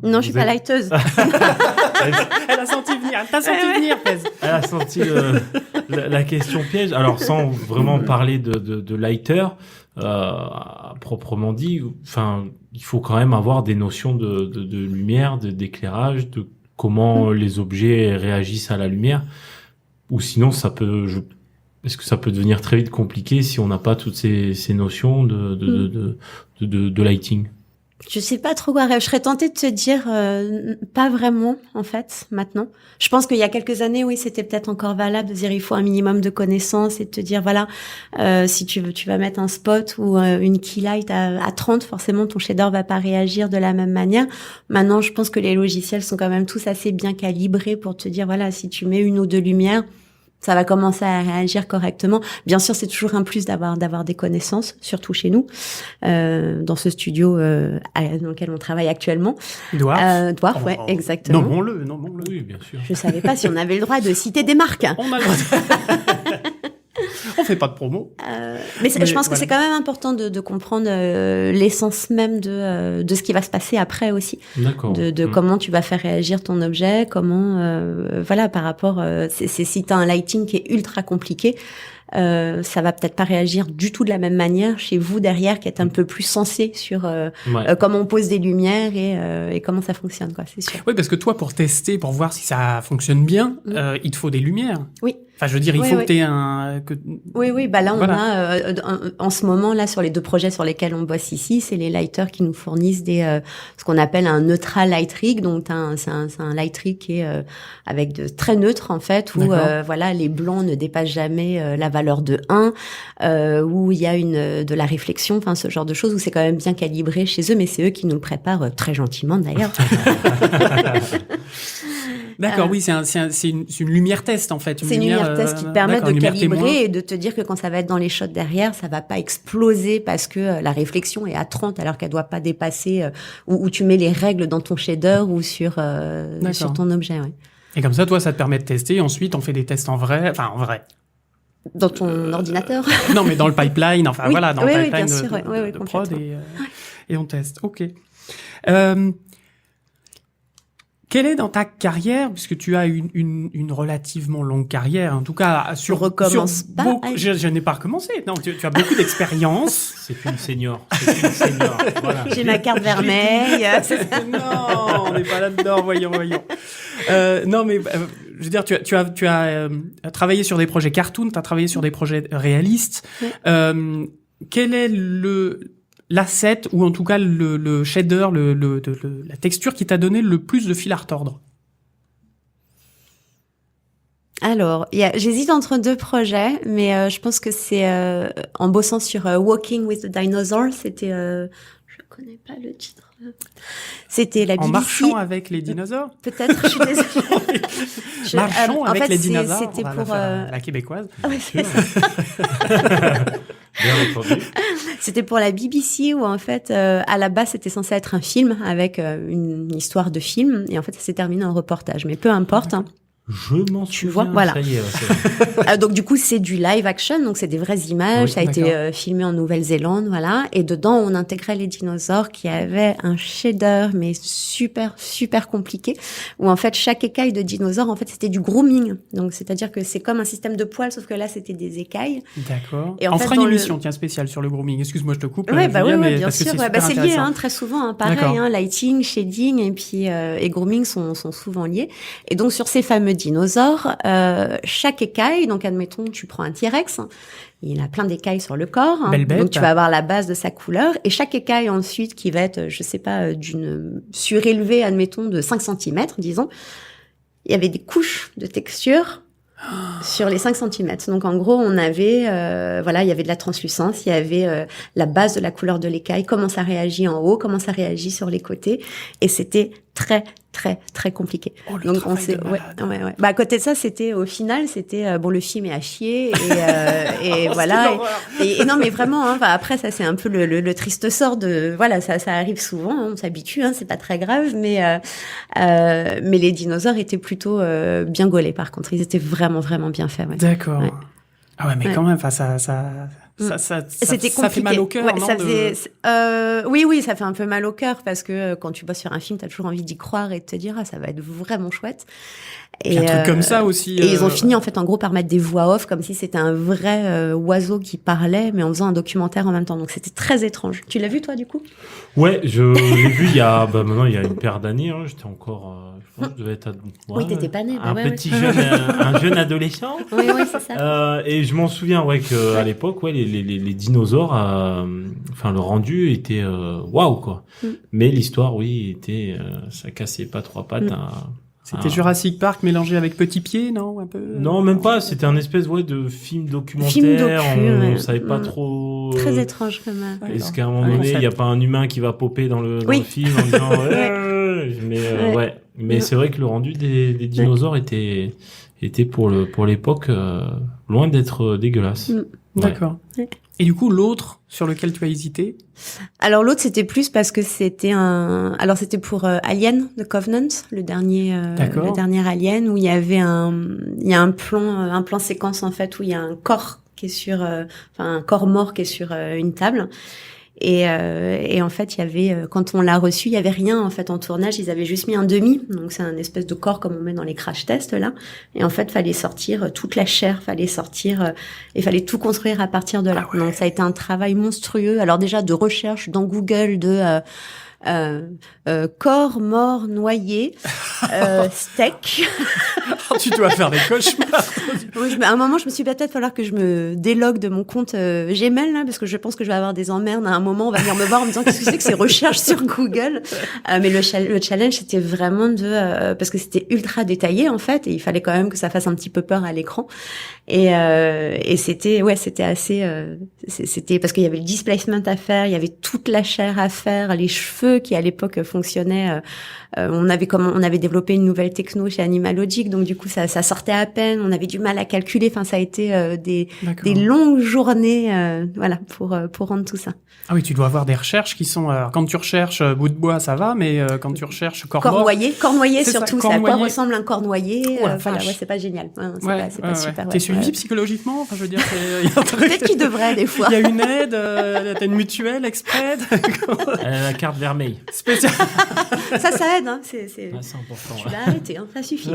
non, je suis pas lighteuse. Elle a senti venir. T'as senti venir, Pez. Elle a senti la question piège. Alors, sans vraiment parler de lighter, proprement dit, enfin, il faut quand même avoir des notions de lumière, d'éclairage, de comment les objets réagissent à la lumière. Ou sinon, est-ce que ça peut devenir très vite compliqué si on n'a pas toutes ces notions de lighting? Je sais pas trop quoi. Je serais tentée de te dire pas vraiment en fait maintenant. Je pense qu'il y a quelques années, oui, c'était peut-être encore valable de dire il faut un minimum de connaissances et de te dire voilà, si tu vas mettre un spot ou une key light à 30, forcément ton shader va pas réagir de la même manière. Maintenant, je pense que les logiciels sont quand même tous assez bien calibrés pour te dire voilà, si tu mets une ou deux lumières, ça va commencer à réagir correctement. Bien sûr, c'est toujours un plus d'avoir des connaissances, surtout chez nous, dans ce studio dans lequel on travaille actuellement. Dwarf, ouais, exactement. Nommons-le. Oui, bien sûr. Je savais pas si on avait le droit de citer des marques. On a le droit. On fait pas de promo. Mais je pense que c'est quand même important de comprendre l'essence même de ce qui va se passer après aussi. D'accord. De comment tu vas faire réagir ton objet, comment par rapport si t'as un lighting qui est ultra compliqué, ça va peut-être pas réagir du tout de la même manière chez vous derrière qui êtes un peu plus sensé sur comment on pose des lumières et comment ça fonctionne quoi, c'est sûr. Oui, parce que toi pour tester, pour voir si ça fonctionne bien, il te faut des lumières. Oui. Enfin, je veux dire, il faut que t'aies un... Oui, là, on a, en ce moment, là, sur les 2 projets sur lesquels on bosse ici, c'est les lighters qui nous fournissent ce qu'on appelle un neutral light rig. Donc, c'est un light rig qui est avec de très neutre, en fait, où, les blancs ne dépassent jamais la valeur de 1, où il y a de la réflexion, enfin, ce genre de choses, où c'est quand même bien calibré chez eux, mais c'est eux qui nous le préparent très gentiment, d'ailleurs. D'accord, oui, c'est une lumière test en fait. C'est une lumière test qui te permet de calibrer témoin. et de te dire que quand ça va être dans les shots derrière, ça va pas exploser parce que la réflexion est à 30 alors qu'elle doit pas dépasser, ou tu mets les règles dans ton shader ou sur ton objet. Ouais. Et comme ça, toi, ça te permet de tester. Ensuite, on fait des tests en vrai. Dans ton ordinateur. Non, mais dans le pipeline. Enfin, oui, voilà, dans le pipeline bien sûr, de prod et on teste. Ok. Quelle est dans ta carrière, puisque tu as une relativement longue carrière, en tout cas sur recommence sur pas. Beaucoup, je n'ai pas recommencé. Non, tu as beaucoup d'expérience. C'est une senior. Voilà. J'ai ma carte vermeille. Non, on n'est pas là-dedans. Voyons. Non, mais je veux dire, tu as travaillé sur des projets cartoon, tu as travaillé sur des projets réalistes. Oui. Quel est l'asset, ou en tout cas le shader, la texture qui t'a donné le plus de fil à retordre? Alors, j'hésite entre deux projets, mais je pense que c'est en bossant sur Walking with the Dinosaurs, c'était, je connais pas le titre. C'était la BBC. En marchant avec les dinosaures? Peut-être, je suis désolée. Marchons avec les dinosaures. C'était pour la québécoise. Ouais, c'est ça. Bien entendu. C'était pour la BBC où en fait, à la base, c'était censé être un film avec une histoire de film, et en fait, ça s'est terminé en reportage. Mais peu importe. Hein. Je m'en souviens. Tu vois, voilà. Ça y est, donc du coup, c'est du live action, donc c'est des vraies images. Oui, ça a été filmé en Nouvelle-Zélande, voilà. Et dedans, on intégrait les dinosaures qui avaient un shader, mais super compliqué, où en fait chaque écaille de dinosaure, en fait, c'était du grooming. Donc c'est-à-dire que c'est comme un système de poils, sauf que là, c'était des écailles. D'accord. Et on fait, fera une émission spéciale sur le grooming. Excuse-moi, je te coupe. Ouais, Julia, mais bien sûr. C'est lié, hein, très souvent. Hein, pareil, hein, lighting, shading et puis et grooming sont souvent liés. Et donc sur ces fameux dinosaures. Chaque écaille, donc admettons, tu prends un T-Rex, il a plein d'écailles sur le corps, hein, donc tu vas avoir la base de sa couleur, et chaque écaille ensuite qui va être, je sais pas, d'une surélevée, admettons, de 5 cm, disons, il y avait des couches de texture sur les 5 cm. Donc en gros, on avait, il y avait de la translucence, il y avait la base de la couleur de l'écaille, comment ça réagit en haut, comment ça réagit sur les côtés, et c'était très compliqué. Oh, donc on s'est Bah à côté de ça, c'était au final, c'était le film est à chier et voilà et non mais vraiment hein, après ça c'est un peu le triste sort de voilà, ça arrive souvent, hein, on s'habitue, hein, c'est pas très grave, mais les dinosaures étaient plutôt bien gaulés par contre, ils étaient vraiment bien faits. Ouais. D'accord. Ouais. Ah ouais, mais quand même, ça fait mal au cœur, non, Oui, ça fait un peu mal au cœur parce que quand tu bosses sur un film, t'as toujours envie d'y croire et de te dire ça va être vraiment chouette. Et un truc comme ça aussi. Et ils ont fini en fait en gros par mettre des voix off comme si c'était un vrai oiseau qui parlait, mais en faisant un documentaire en même temps. Donc c'était très étrange. Tu l'as vu toi du coup? Ouais, je l'ai vu il y a maintenant il y a une paire d'années. Hein, j'étais encore, je pense que je devais être oui, t'étais pas né. Un petit jeune, un jeune adolescent. Oui, c'est ça. Et je m'en souviens que à l'époque, les dinosaures, enfin le rendu était waouh quoi. Mais l'histoire, oui, était ça cassait pas trois pattes. C'était Jurassic Park mélangé avec Petit Pied, non, un peu. Non, même pas. C'était un espèce de film documentaire. On savait pas trop. Très étrange quand même. Est-ce qu'à un moment donné, il n'y a pas un humain qui va popper dans le film en disant mais c'est vrai que le rendu des dinosaures était pour l'époque loin d'être dégueulasse. D'accord. Ouais. Et du coup, l'autre sur lequel tu as hésité? Alors l'autre, c'était plus parce que c'était c'était pour Alien, The Covenant, le dernier Alien, où il y avait un plan séquence en fait où il y a un corps qui est sur, un corps mort qui est sur une table. Et en fait, il y avait, quand on l'a reçu, il y avait rien en fait en tournage. Ils avaient juste mis un demi, donc c'est un espèce de corps comme on met dans les crash tests là. Et en fait, fallait sortir toute la chair, et fallait tout construire à partir de là. Donc ça a été un travail monstrueux. Alors déjà de recherche dans Google de corps mort noyé, steak. Tu dois faire des cauchemars. Oui, à un moment, je me suis dit, peut-être falloir que je me délogue de mon compte Gmail, là, parce que je pense que je vais avoir des emmerdes. À un moment, on va venir me voir en me disant qu'est-ce que c'est que ces recherches sur Google. Mais le challenge, c'était vraiment parce que c'était ultra détaillé, en fait, et il fallait quand même que ça fasse un petit peu peur à l'écran. Et c'était assez, c'était parce qu'il y avait le displacement à faire, il y avait toute la chair à faire, les cheveux feu qui à l'époque fonctionnait. On avait développé une nouvelle techno chez Animalogic, donc du coup ça sortait à peine. On avait du mal à calculer. Enfin, ça a été des longues journées, voilà, pour rendre tout ça. Ah oui, tu dois avoir des recherches qui sont. Alors, quand tu recherches bout de bois, ça va, mais quand tu recherches cornoyer surtout, ça, à quoi ressemble un cornoyer. Voilà, ouais, c'est pas génial. C'est pas super. T'es suivi psychologiquement, enfin, je veux dire, peut-être qu'il devrait des fois. Il y a une aide, t'as une mutuelle exprès. La carte vermeille. Spécial. Ça aide, hein. C'est important. Tu l'as arrêté, hein. Ça suffit.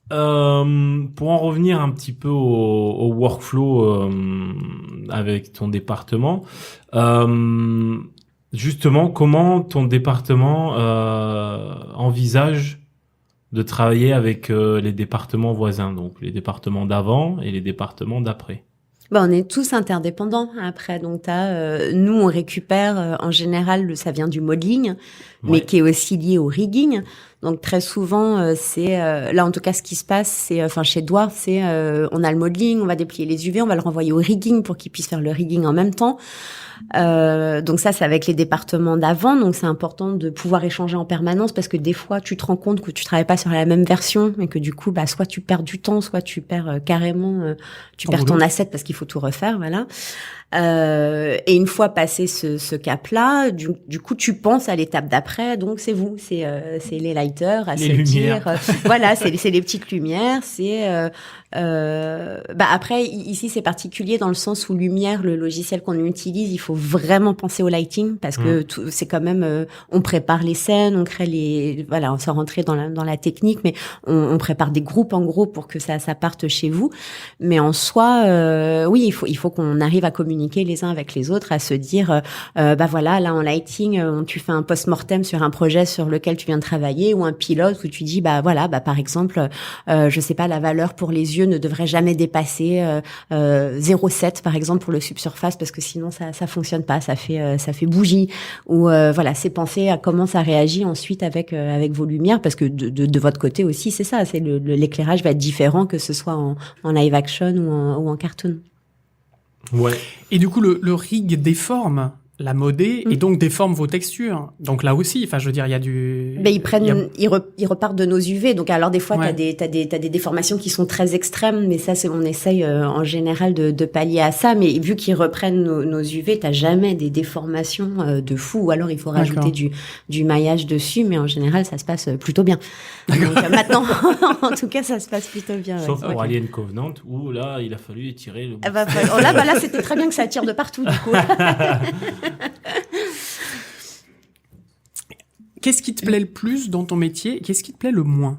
Pour en revenir un petit peu au workflow avec ton département, justement, comment ton département envisage de travailler avec les départements voisins, donc les départements d'avant et les départements d'après? On est tous interdépendants après. Donc nous on récupère en général ça vient du modeling, mais qui est aussi lié au rigging. Donc très souvent c'est là en tout cas ce qui se passe c'est chez Dwarf c'est on a le modeling, on va déplier les UV, on va le renvoyer au rigging pour qu'ils puissent faire le rigging en même temps. Donc ça c'est avec les départements d'avant, donc c'est important de pouvoir échanger en permanence parce que des fois tu te rends compte que tu travailles pas sur la même version et que du coup soit tu perds du temps, soit tu perds carrément tu perds ton asset parce qu'il faut tout refaire, voilà. Et une fois passé ce cap-là, du coup tu penses à l'étape d'après, donc c'est les lighters à les se lumières. dire voilà, c'est les petites lumières, c'est après ici c'est particulier dans le sens où lumière, le logiciel qu'on utilise, il faut vraiment penser au lighting parce que c'est quand même on prépare les scènes, on crée on s'est rentré dans la technique, mais on prépare des groupes en gros pour que ça parte chez vous. Mais en soi, oui, il faut qu'on arrive à communiquer les uns avec les autres, à se dire voilà, là en lighting, tu fais un post-mortem sur un projet sur lequel tu viens de travailler ou un pilote où tu dis par exemple, je sais pas, la valeur pour les yeux ne devrait jamais dépasser 0,7 par exemple pour le subsurface parce que sinon ça fonctionne pas, ça fait bougie ou c'est penser à comment ça réagit ensuite avec vos lumières parce que de votre côté aussi c'est ça, c'est l'éclairage va être différent que ce soit en live action ou en cartoon. Ouais. Et du coup le rig déforme la modée et donc déforme vos textures. Donc là aussi, je veux dire, il y a du. Ils repartent de nos UV. Donc alors des fois, t'as des déformations qui sont très extrêmes, mais ça, on essaye en général de pallier à ça. Mais vu qu'ils reprennent nos UV, t'as jamais des déformations de fou. Ou alors il faut rajouter du maillage dessus, mais en général, ça se passe plutôt bien. Donc maintenant, en tout cas, ça se passe plutôt bien. Sauf pour Alien Covenant où là, il a fallu étirer le. Là, c'était très bien que ça tire de partout du coup. Qu'est-ce qui te plaît le plus dans ton métier? Qu'est-ce qui te plaît le moins?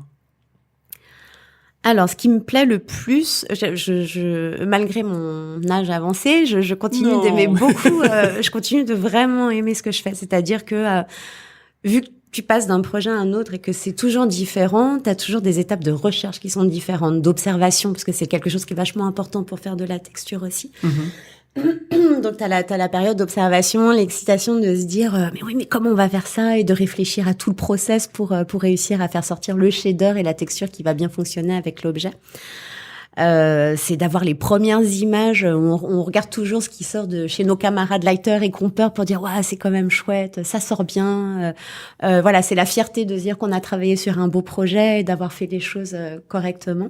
Alors, ce qui me plaît le plus, malgré mon âge avancé, je continue d'aimer beaucoup. Je continue de vraiment aimer ce que je fais. C'est-à-dire que vu que tu passes d'un projet à un autre et que c'est toujours différent, tu as toujours des étapes de recherche qui sont différentes, d'observation, parce que c'est quelque chose qui est vachement important pour faire de la texture aussi. Donc t'as la période d'observation, l'excitation de se dire mais comment on va faire ça et de réfléchir à tout le process pour réussir à faire sortir le shader et la texture qui va bien fonctionner avec l'objet. C'est d'avoir les premières images. On regarde toujours ce qui sort de chez nos camarades lighters et compeurs pour dire c'est quand même chouette, ça sort bien. C'est la fierté de dire qu'on a travaillé sur un beau projet et d'avoir fait les choses correctement.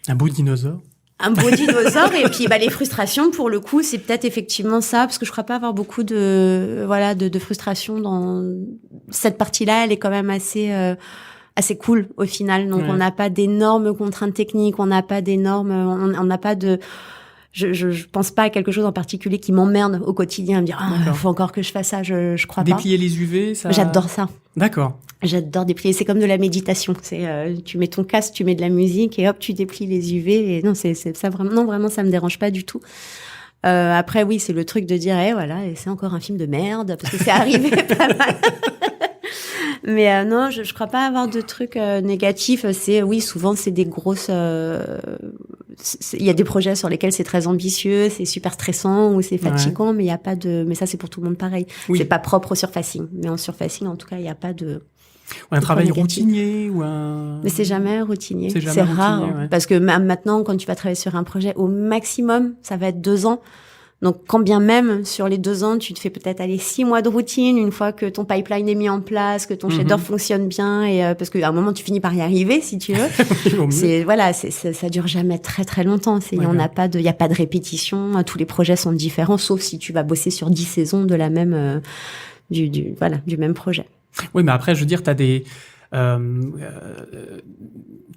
Un beau dinosaure. Un beau dinosaure et puis les frustrations pour le coup c'est peut-être effectivement ça parce que je crois pas avoir beaucoup de frustration dans cette partie-là. Elle est quand même assez cool au final. Donc on n'a pas d'énormes contraintes techniques, on n'a pas d'énormes, on n'a pas de. Je pense pas à quelque chose en particulier qui m'emmerde au quotidien, à me dire faut encore que je fasse ça, je crois pas. Déplier les UV, ça. J'adore ça. D'accord. J'adore déplier, c'est comme de la méditation. C'est tu mets ton casque, tu mets de la musique et hop tu déplies les UV et non c'est ça vraiment non vraiment ça me dérange pas du tout. Après oui c'est le truc de dire et c'est encore un film de merde parce que c'est arrivé pas mal. Mais non, je crois pas avoir de trucs négatifs. Souvent c'est des grosses. Il y a des projets sur lesquels c'est très ambitieux, c'est super stressant ou c'est fatigant, mais il y a pas de. Mais ça c'est pour tout le monde pareil. Oui. C'est pas propre au surfacing, mais en surfacing en tout cas il y a pas de. Ou un travail routinier ou un. Mais c'est jamais routinier. C'est rare parce que maintenant quand tu vas travailler sur un projet au maximum ça va être 2 ans. Donc, quand bien même, sur les 2 ans, tu te fais peut-être 6 mois de routine, une fois que ton pipeline est mis en place, que ton shader fonctionne bien, et parce qu'à un moment, tu finis par y arriver, si tu veux. Ça dure jamais très très longtemps. Il y a pas de répétition. Tous les projets sont différents, sauf si tu vas bosser sur 10 saisons de la même, du même projet. Oui, mais après, je veux dire, t'as des,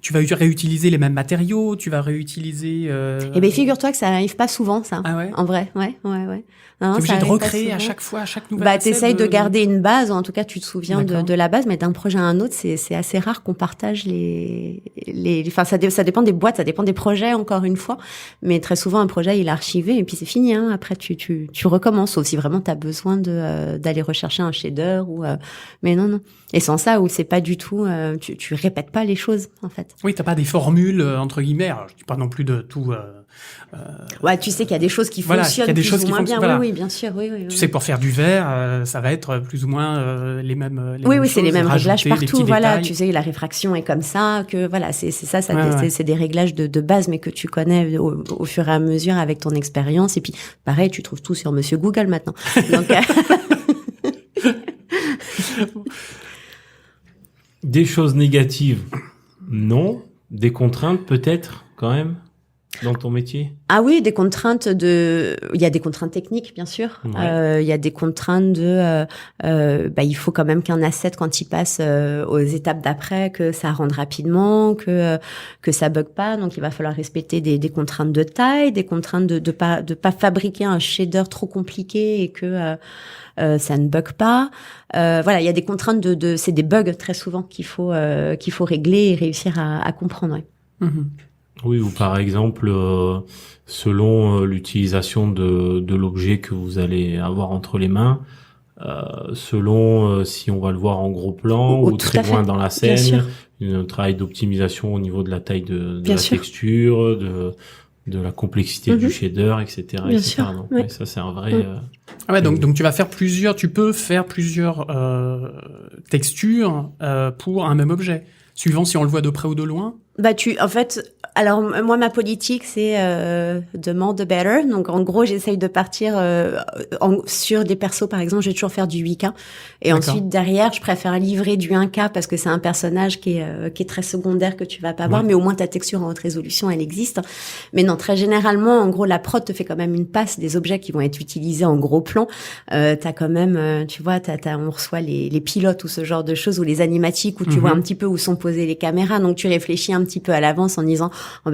tu vas réutiliser les mêmes matériaux, tu vas réutiliser. Eh ben, figure-toi que ça arrive pas souvent, ça. Ah ouais. En vrai, ouais. Non, t'es obligé de recréer à chaque fois, à chaque nouvelle. Bah, t'essayes de garder une base, ou en tout cas, tu te souviens de la base, mais d'un projet à un autre, c'est assez rare qu'on partage enfin, ça dépend des boîtes, ça dépend des projets, encore une fois. Mais très souvent, un projet, il est archivé, et puis c'est fini, hein. Après, tu recommences, sauf si vraiment t'as besoin d'aller rechercher un shader mais non. Et sans ça, où c'est pas du tout, tu répètes pas les choses, en fait. Oui, t'as pas des formules, entre guillemets. Alors, je dis pas non plus de tout, ouais, tu sais qu'il y a des choses qui fonctionnent plus ou moins bien. Voilà. Oui, bien sûr. Oui. Tu sais, pour faire du verre, ça va être plus ou moins les mêmes. Oui, c'est les mêmes réglages partout. Voilà, détails. tu sais, la réfraction est comme ça. Que voilà, c'est ça. C'est des réglages de base, mais que tu connais au fur et à mesure avec ton expérience. Et puis, pareil, tu trouves tout sur Monsieur Google maintenant. Donc. Des choses négatives, non. Des contraintes, peut-être, quand même, dans ton métier. Ah oui, des contraintes il y a des contraintes techniques, bien sûr. Ouais. Il y a des contraintes il faut quand même qu'un asset, quand il passe aux étapes d'après, que ça rende rapidement, que ça bug pas. Donc, il va falloir respecter des contraintes de taille, des contraintes de pas fabriquer un shader trop compliqué et que ça ne bug pas. Voilà, il y a des contraintes c'est des bugs très souvent qu'il faut régler et réussir à comprendre. Ouais. Mm-hmm. Oui, ou par exemple, selon l'utilisation de l'objet que vous allez avoir entre les mains, selon si on va le voir en gros plan ou très loin dans la scène, un travail d'optimisation au niveau de la taille de la texture, de la complexité du shader, etc. Bien etc. sûr, Donc, ouais. ça, c'est un vrai... donc tu peux faire plusieurs textures pour un même objet, suivant si on le voit de près ou de loin. En fait, alors moi ma politique c'est the more the better. Donc en gros j'essaye de partir sur des persos, par exemple je vais toujours faire du 8K et ensuite derrière je préfère livrer du 1K parce que c'est un personnage qui est très secondaire que tu vas pas voir, mais au moins ta texture en haute résolution elle existe. Mais non, très généralement en gros la prod te fait quand même une passe des objets qui vont être utilisés en gros plan. T'as quand même tu vois on reçoit les pilotes ou ce genre de choses, ou les animatiques où tu vois un petit peu où sont posées les caméras, donc tu réfléchis un petit peu à l'avance en disant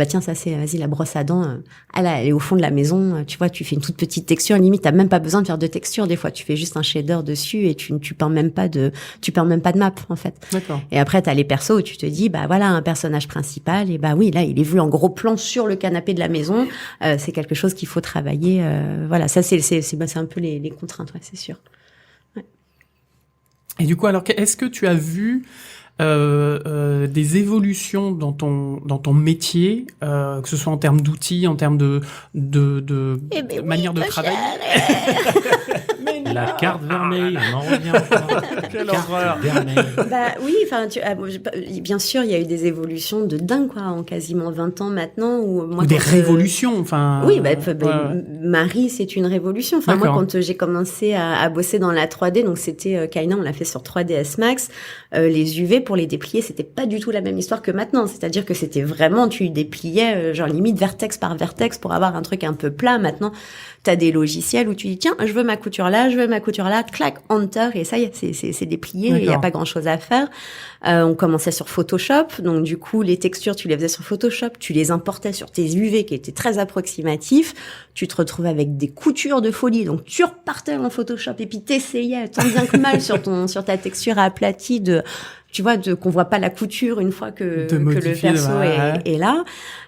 tiens, ça c'est vas-y, la brosse à dents elle est au fond de la maison, tu vois, tu fais une toute petite texture, limite t'as même pas besoin de faire de texture, des fois tu fais juste un shader dessus et tu peins même pas de map en fait. D'accord. Et après t'as les persos où tu te dis voilà un personnage principal et oui là il est vu en gros plan sur le canapé de la maison, c'est quelque chose qu'il faut travailler, voilà, ça c'est un peu les contraintes, ouais, c'est sûr. Ouais. Et du coup, alors est-ce que tu as vu des évolutions dans ton métier, que ce soit en termes d'outils, en termes de manière de travailler. La carte vermeille, on en revient encore. Quelle horreur. Oui, enfin, bien sûr, il y a eu des évolutions de dingue, quoi, en quasiment 20 ans maintenant. Ou des révolutions, enfin. Oui, Marie, c'est une révolution. Enfin, moi, quand j'ai commencé à bosser dans la 3D, donc c'était Kaina, on l'a fait sur 3ds Max, les UV pour les déplier, c'était pas du tout la même histoire que maintenant. C'est-à-dire que c'était vraiment, tu dépliais, genre limite vertex par vertex pour avoir un truc un peu plat. Maintenant, t'as des logiciels où tu dis tiens, je veux ma couture là, clac, enter, et ça y est, c'est déplié, il y a pas grand chose à faire. On commençait sur Photoshop, donc du coup les textures tu les faisais sur Photoshop, tu les importais sur tes UV qui étaient très approximatifs, tu te retrouvais avec des coutures de folie, donc tu repartais en Photoshop et puis t'essayais tant bien que mal sur ta texture aplatie tu vois, qu'on voit pas la couture une fois que le perso est là.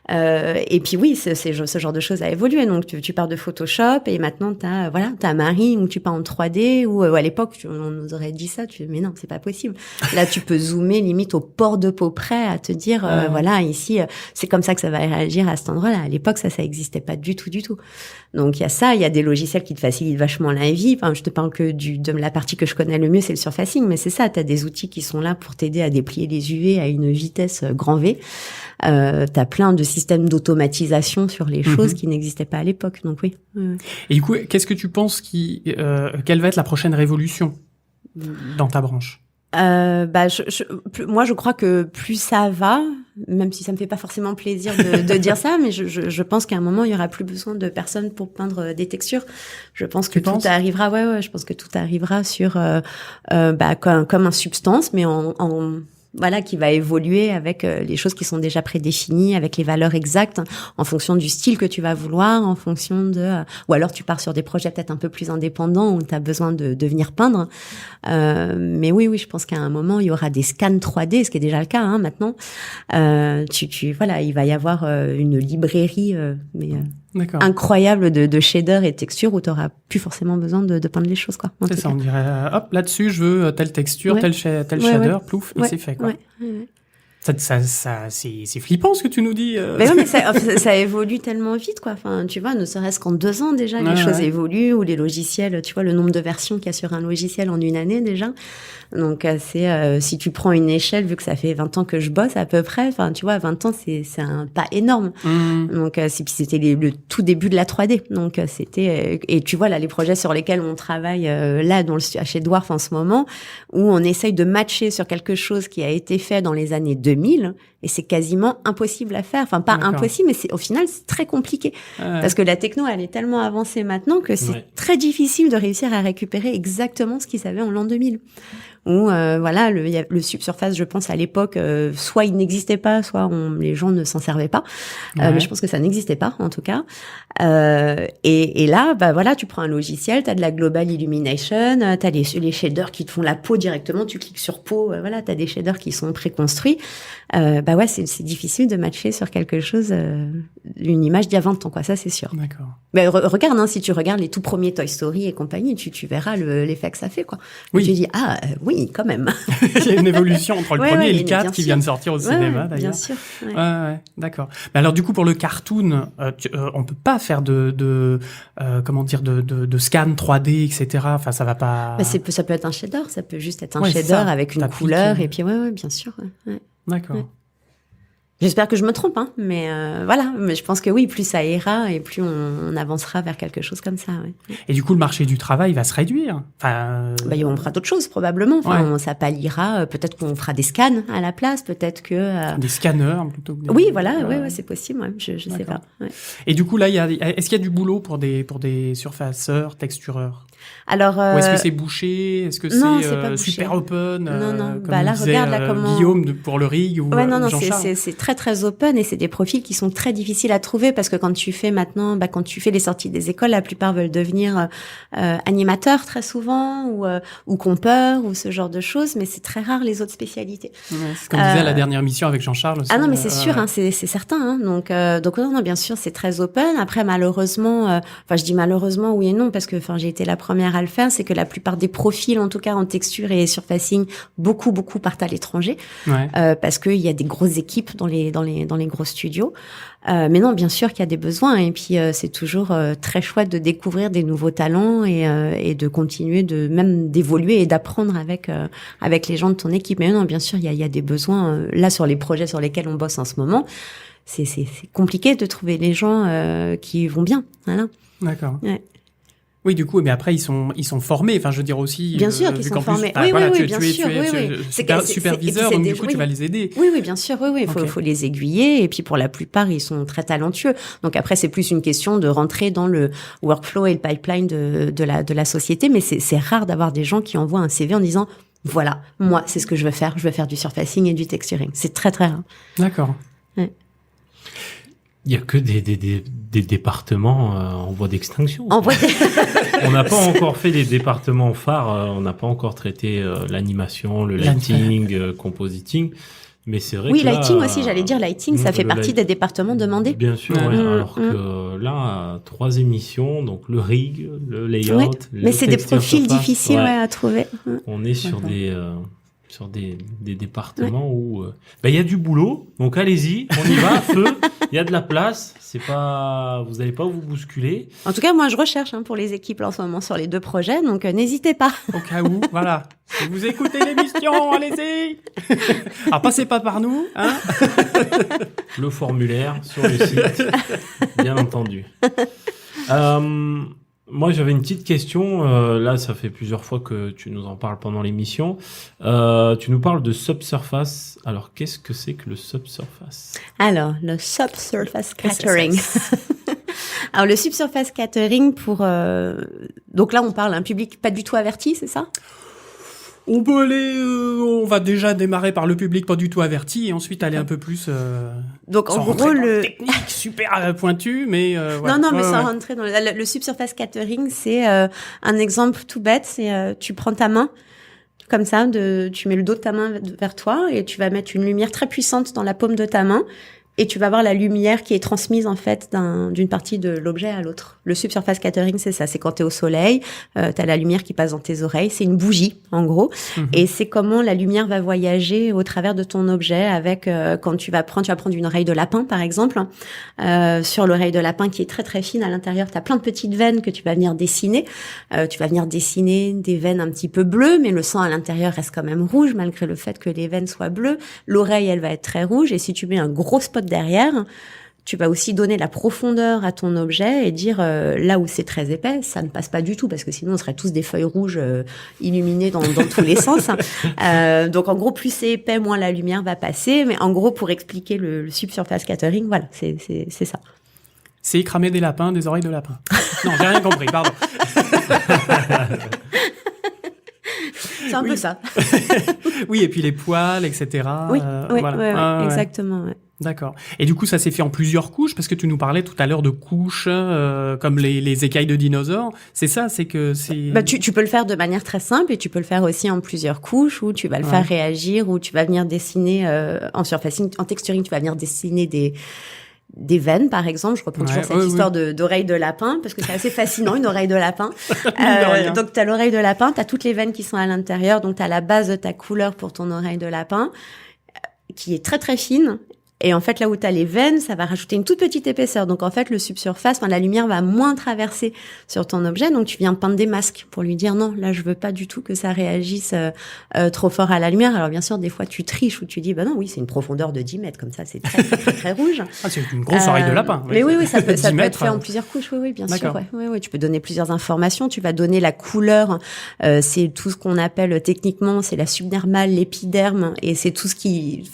Et puis oui, ce genre de choses a évolué. Donc tu pars de Photoshop et maintenant t'as Marie où tu pars en 3D, ou à l'époque on nous aurait dit ça, mais non, c'est pas possible. Là tu peux zoomer limite au port de peau près à te dire voilà, ici c'est comme ça que ça va réagir à cet endroit-là. À l'époque ça existait pas du tout. Donc il y a ça, il y a des logiciels qui te facilitent vachement la vie. Enfin, je te parle que de la partie que je connais le mieux, c'est le surfacing, mais c'est ça, t'as des outils qui sont là pour pour t'aider à déplier les UV à une vitesse grand V. T'as plein de systèmes d'automatisation sur les choses qui n'existaient pas à l'époque. Donc oui. Et du coup, qu'est-ce que tu penses quelle va être la prochaine révolution dans ta branche? Moi, je crois que plus ça va, même si ça me fait pas forcément plaisir de dire ça, mais je pense qu'à un moment, il y aura plus besoin de personnes pour peindre des textures. Je pense que tout arrivera, je pense que tout arrivera sur, comme un substance, mais voilà, qui va évoluer avec les choses qui sont déjà prédéfinies, avec les valeurs exactes, en fonction du style que tu vas vouloir, en fonction ou alors tu pars sur des projets peut-être un peu plus indépendants où tu as besoin de venir peindre. Mais oui, je pense qu'à un moment, il y aura des scans 3D, ce qui est déjà le cas, maintenant. Voilà, il va y avoir une librairie, incroyable de shaders et de textures où tu n'auras plus forcément besoin de peindre les choses, quoi. C'est ça, on dirait, hop, là-dessus, je veux telle texture, tel shader, plouf, et c'est fait, quoi. Ça, c'est flippant ce que tu nous dis. Mais oui, mais ça évolue tellement vite, quoi. Enfin, tu vois, ne serait-ce qu'en 2 ans déjà, les choses évoluent, ou les logiciels, tu vois, le nombre de versions qu'il y a sur un logiciel en 1 année déjà. Donc, si tu prends une échelle, vu que ça fait 20 ans que je bosse à peu près, enfin, tu vois, 20 ans, c'est un pas énorme. Donc, c'était le tout début de la 3D. Donc, et tu vois, là, les projets sur lesquels on travaille, là, chez Dwarf en ce moment, où on essaye de matcher sur quelque chose qui a été fait dans les années 2000, et c'est quasiment impossible à faire. Enfin, pas impossible, mais au final, c'est très compliqué. Parce que la techno, elle est tellement avancée maintenant que c'est très difficile de réussir à récupérer exactement ce qu'ils savaient en l'an 2000. Où, voilà, le subsurface, je pense, à l'époque, soit il n'existait pas, soit les gens ne s'en servaient pas. Mais je pense que ça n'existait pas, en tout cas. Et là, voilà, tu prends un logiciel, t'as de la Global Illumination, t'as les shaders qui te font la peau directement, tu cliques sur peau, voilà, t'as des shaders qui sont préconstruits. C'est difficile de matcher sur quelque chose, une image d'il y a 20 ans, quoi, ça c'est sûr. D'accord. Mais regarde, si tu regardes les tout premiers Toy Story et compagnie, tu verras l'effet que ça fait, quoi. Oui. Tu dis, oui, quand même. Il y a une évolution entre le premier et le 4 qui vient de sortir au cinéma, d'ailleurs. Bien sûr. D'accord. Mais alors, du coup, pour le cartoon, on peut pas faire de scan 3D, etc. Enfin, ça va pas. Ça peut être un shader, ça peut juste être un shader avec une couleur, et puis bien sûr. D'accord. Ouais. J'espère que je me trompe, mais voilà. Mais je pense que oui, plus ça ira et plus on avancera vers quelque chose comme ça. Ouais. Et du coup, le marché du travail va se réduire. Enfin, on fera d'autres choses probablement. Enfin, ça palliera. Peut-être qu'on fera des scans à la place. Peut-être que des scanners plutôt. Que oui, voilà. Ouais, c'est possible. Ouais. Je sais pas. Ouais. Et du coup, là, est-ce qu'il y a du boulot pour des surfaceurs, textureurs? Alors, ou est-ce que c'est bouché? Est-ce que c'est super open? Non. Comme là, regarde comment Guillaume pour le rig ou non, Jean-Charles. C'est très très open et c'est des profils qui sont très difficiles à trouver parce que quand tu fais les sorties des écoles, la plupart veulent devenir animateurs très souvent ou compeurs ou ce genre de choses, mais c'est très rare les autres spécialités. Ouais, c'est comme disait à la dernière mission avec Jean-Charles aussi. Ah non, mais c'est sûr, c'est certain. Donc non, bien sûr, c'est très open. Après, malheureusement, je dis malheureusement oui et non parce que j'ai été la première à le faire, c'est que la plupart des profils, en tout cas en texture et surfacing, beaucoup partent à l'étranger parce qu'il y a des grosses équipes dans les gros studios. Mais non, bien sûr qu'il y a des besoins et puis c'est toujours très chouette de découvrir des nouveaux talents et de continuer même d'évoluer et d'apprendre avec les gens de ton équipe. Mais non, bien sûr, il y a des besoins là sur les projets sur lesquels on bosse en ce moment. C'est compliqué de trouver les gens qui vont bien. Voilà. D'accord. Ouais. Oui, du coup, mais après ils sont formés. Enfin, je veux dire aussi. Bien sûr qu'ils sont formés. Oui, bien sûr. C'est superviseur, donc du coup, tu vas les aider. Oui, bien sûr. Oui, faut les aiguiller. Et puis pour la plupart, ils sont très talentueux. Donc après, c'est plus une question de rentrer dans le workflow et le pipeline de la société. Mais c'est rare d'avoir des gens qui envoient un CV en disant voilà, moi, c'est ce que je veux faire. Je veux faire du surfacing et du texturing. C'est très très rare. D'accord. Ouais. Il y a que des départements en voie d'extinction. On n'a pas encore fait des départements phares. On n'a pas encore traité l'animation, le lighting, compositing. Mais c'est vrai que lighting aussi, j'allais dire lighting, ça fait partie des départements demandés. Bien sûr, alors que là, 3 émissions, donc le rig, le layout, mais c'est des profils difficiles à trouver. On est sur des départements où il y a du boulot, donc allez-y, on y va à feu. Il y a de la place. Vous n'allez pas vous bousculer. En tout cas, moi, je recherche pour les équipes là, en ce moment sur les 2 projets, donc n'hésitez pas. Au cas où, voilà. Si vous écoutez l'émission, allez-y. Alors, passez pas par nous, hein. Le formulaire sur le site, bien entendu. Moi, j'avais une petite question. Là, ça fait plusieurs fois que tu nous en parles pendant l'émission. Tu nous parles de subsurface. Alors, qu'est-ce que c'est que le subsurface? Alors, le subsurface catering. Alors, le subsurface catering donc là, on parle à un public pas du tout averti, c'est ça? On peut aller, on va déjà démarrer par le public pas du tout averti et ensuite aller un peu plus. Donc en gros technique super pointu, mais ouais. Non, mais sans rentrer dans le subsurface catering, c'est un exemple tout bête. C'est tu prends ta main comme ça, tu mets le dos de ta main vers toi et tu vas mettre une lumière très puissante dans la paume de ta main. Et tu vas voir la lumière qui est transmise en fait d'une partie de l'objet à l'autre. Le subsurface catering, c'est ça. C'est quand t'es au soleil, t'as la lumière qui passe dans tes oreilles. C'est une bougie, en gros. Et c'est comment la lumière va voyager au travers de ton objet avec, quand tu vas prendre une oreille de lapin, par exemple. Sur l'oreille de lapin qui est très très fine, à l'intérieur, t'as plein de petites veines que tu vas venir dessiner. Tu vas venir dessiner des veines un petit peu bleues, mais le sang à l'intérieur reste quand même rouge, malgré le fait que les veines soient bleues. L'oreille, elle va être très rouge. Et si tu mets un gros spot derrière, tu vas aussi donner la profondeur à ton objet et dire là où c'est très épais, ça ne passe pas du tout parce que sinon on serait tous des feuilles rouges illuminées dans tous les sens. Donc en gros, plus c'est épais, moins la lumière va passer. Mais en gros, pour expliquer le subsurface catering, voilà, c'est ça. C'est cramer des lapins, des oreilles de lapin. Non, j'ai rien compris, pardon. C'est un peu ça. Oui, et puis les poils, etc. Oui, voilà. Ouais, exactement. Ouais. D'accord. Et du coup, ça s'est fait en plusieurs couches, parce que tu nous parlais tout à l'heure de couches, comme les écailles de dinosaures. C'est ça, c'est que c'est... Tu peux le faire de manière très simple, et tu peux le faire aussi en plusieurs couches, où tu vas le faire réagir, où tu vas venir dessiner en surfacing, en texturing, tu vas venir dessiner des veines, par exemple. Je reprends toujours cette histoire d'oreille de lapin, parce que c'est assez fascinant, une oreille de lapin. Donc, t'as l'oreille de lapin, t'as toutes les veines qui sont à l'intérieur, donc t'as la base de ta couleur pour ton oreille de lapin, qui est très très fine. Et en fait, là où tu as les veines, ça va rajouter une toute petite épaisseur. Donc en fait, le subsurface, la lumière va moins traverser sur ton objet. Donc tu viens peindre des masques pour lui dire non, là je veux pas du tout que ça réagisse trop fort à la lumière. Alors bien sûr, des fois tu triches ou tu dis bah non, oui, c'est une profondeur de 10 mètres, comme ça c'est très, très, très, très rouge. Ah, c'est une grosse oreille de lapin. Mais oui, ça peut être fait en plusieurs couches. Oui, bien sûr. Ouais, tu peux donner plusieurs informations. Tu vas donner la couleur. C'est tout ce qu'on appelle techniquement, c'est la subdermale, l'épiderme, et c'est tout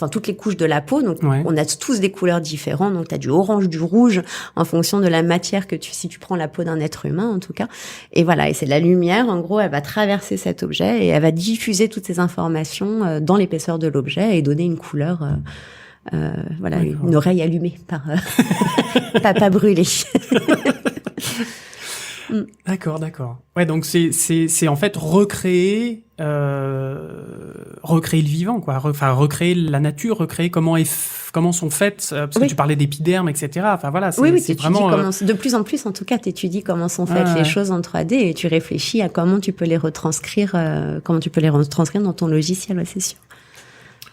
toutes les couches de la peau. Donc on a tous des couleurs différentes, donc tu as du orange, du rouge, en fonction de la matière si tu prends la peau d'un être humain, en tout cas. Et voilà, et c'est la lumière, en gros, elle va traverser cet objet et elle va diffuser toutes ces informations dans l'épaisseur de l'objet et donner une couleur, une oreille allumée, pas brûlée. D'accord. Ouais, donc c'est en fait recréer le vivant, quoi. Enfin, recréer la nature, recréer comment sont faites, parce que tu parlais d'épiderme, etc. Enfin voilà, c'est vraiment de plus en plus, en tout cas, t'étudies comment sont faites les choses en 3D et tu réfléchis à comment tu peux les retranscrire, dans ton logiciel, ouais, c'est sûr.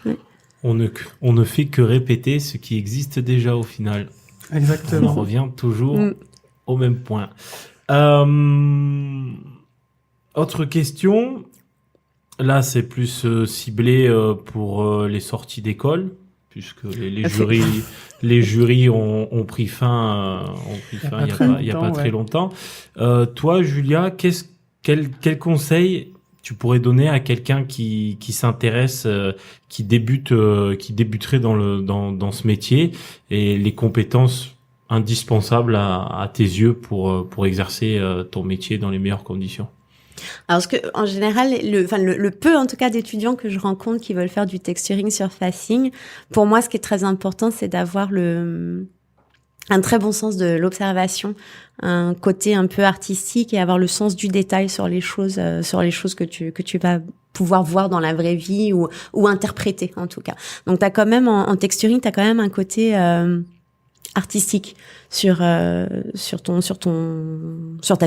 Ouais. On ne fait que répéter ce qui existe déjà au final. Exactement. On revient toujours au même point. Autre question. Là, c'est plus ciblé pour les sorties d'école, puisque les jurys ont pris fin il y a pas très longtemps. Toi, Julia, quel conseil tu pourrais donner à quelqu'un qui s'intéresse, qui débuterait dans ce métier, et les compétences indispensables à tes yeux pour exercer ton métier dans les meilleures conditions? Alors, en général, le peu, en tout cas, d'étudiants que je rencontre qui veulent faire du texturing surfacing, pour moi, ce qui est très important, c'est d'avoir un très bon sens de l'observation, un côté un peu artistique et avoir le sens du détail sur les choses que tu vas pouvoir voir dans la vraie vie ou interpréter, en tout cas. Donc, t'as quand même, en texturing, t'as quand même un côté, artistique sur ta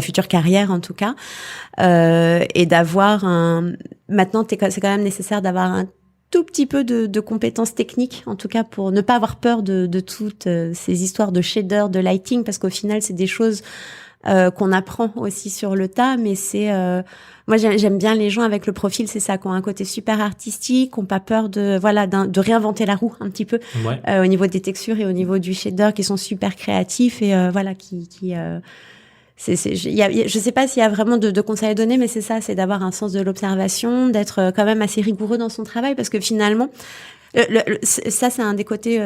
future carrière, en tout cas, et d'avoir maintenant c'est quand même nécessaire d'avoir tout petit peu de compétences techniques, en tout cas pour ne pas avoir peur de toutes ces histoires de shader, de lighting, parce qu'au final, c'est des choses qu'on apprend aussi sur le tas, mais c'est moi j'aime bien les gens avec le profil, c'est ça, qui ont un côté super artistique, qui n'ont pas peur de réinventer la roue un petit peu au niveau des textures et au niveau du shader, qui sont super créatifs et je sais pas s'il y a vraiment de conseils à donner, mais c'est ça, c'est d'avoir un sens de l'observation, d'être quand même assez rigoureux dans son travail, parce que finalement, ça c'est un des côtés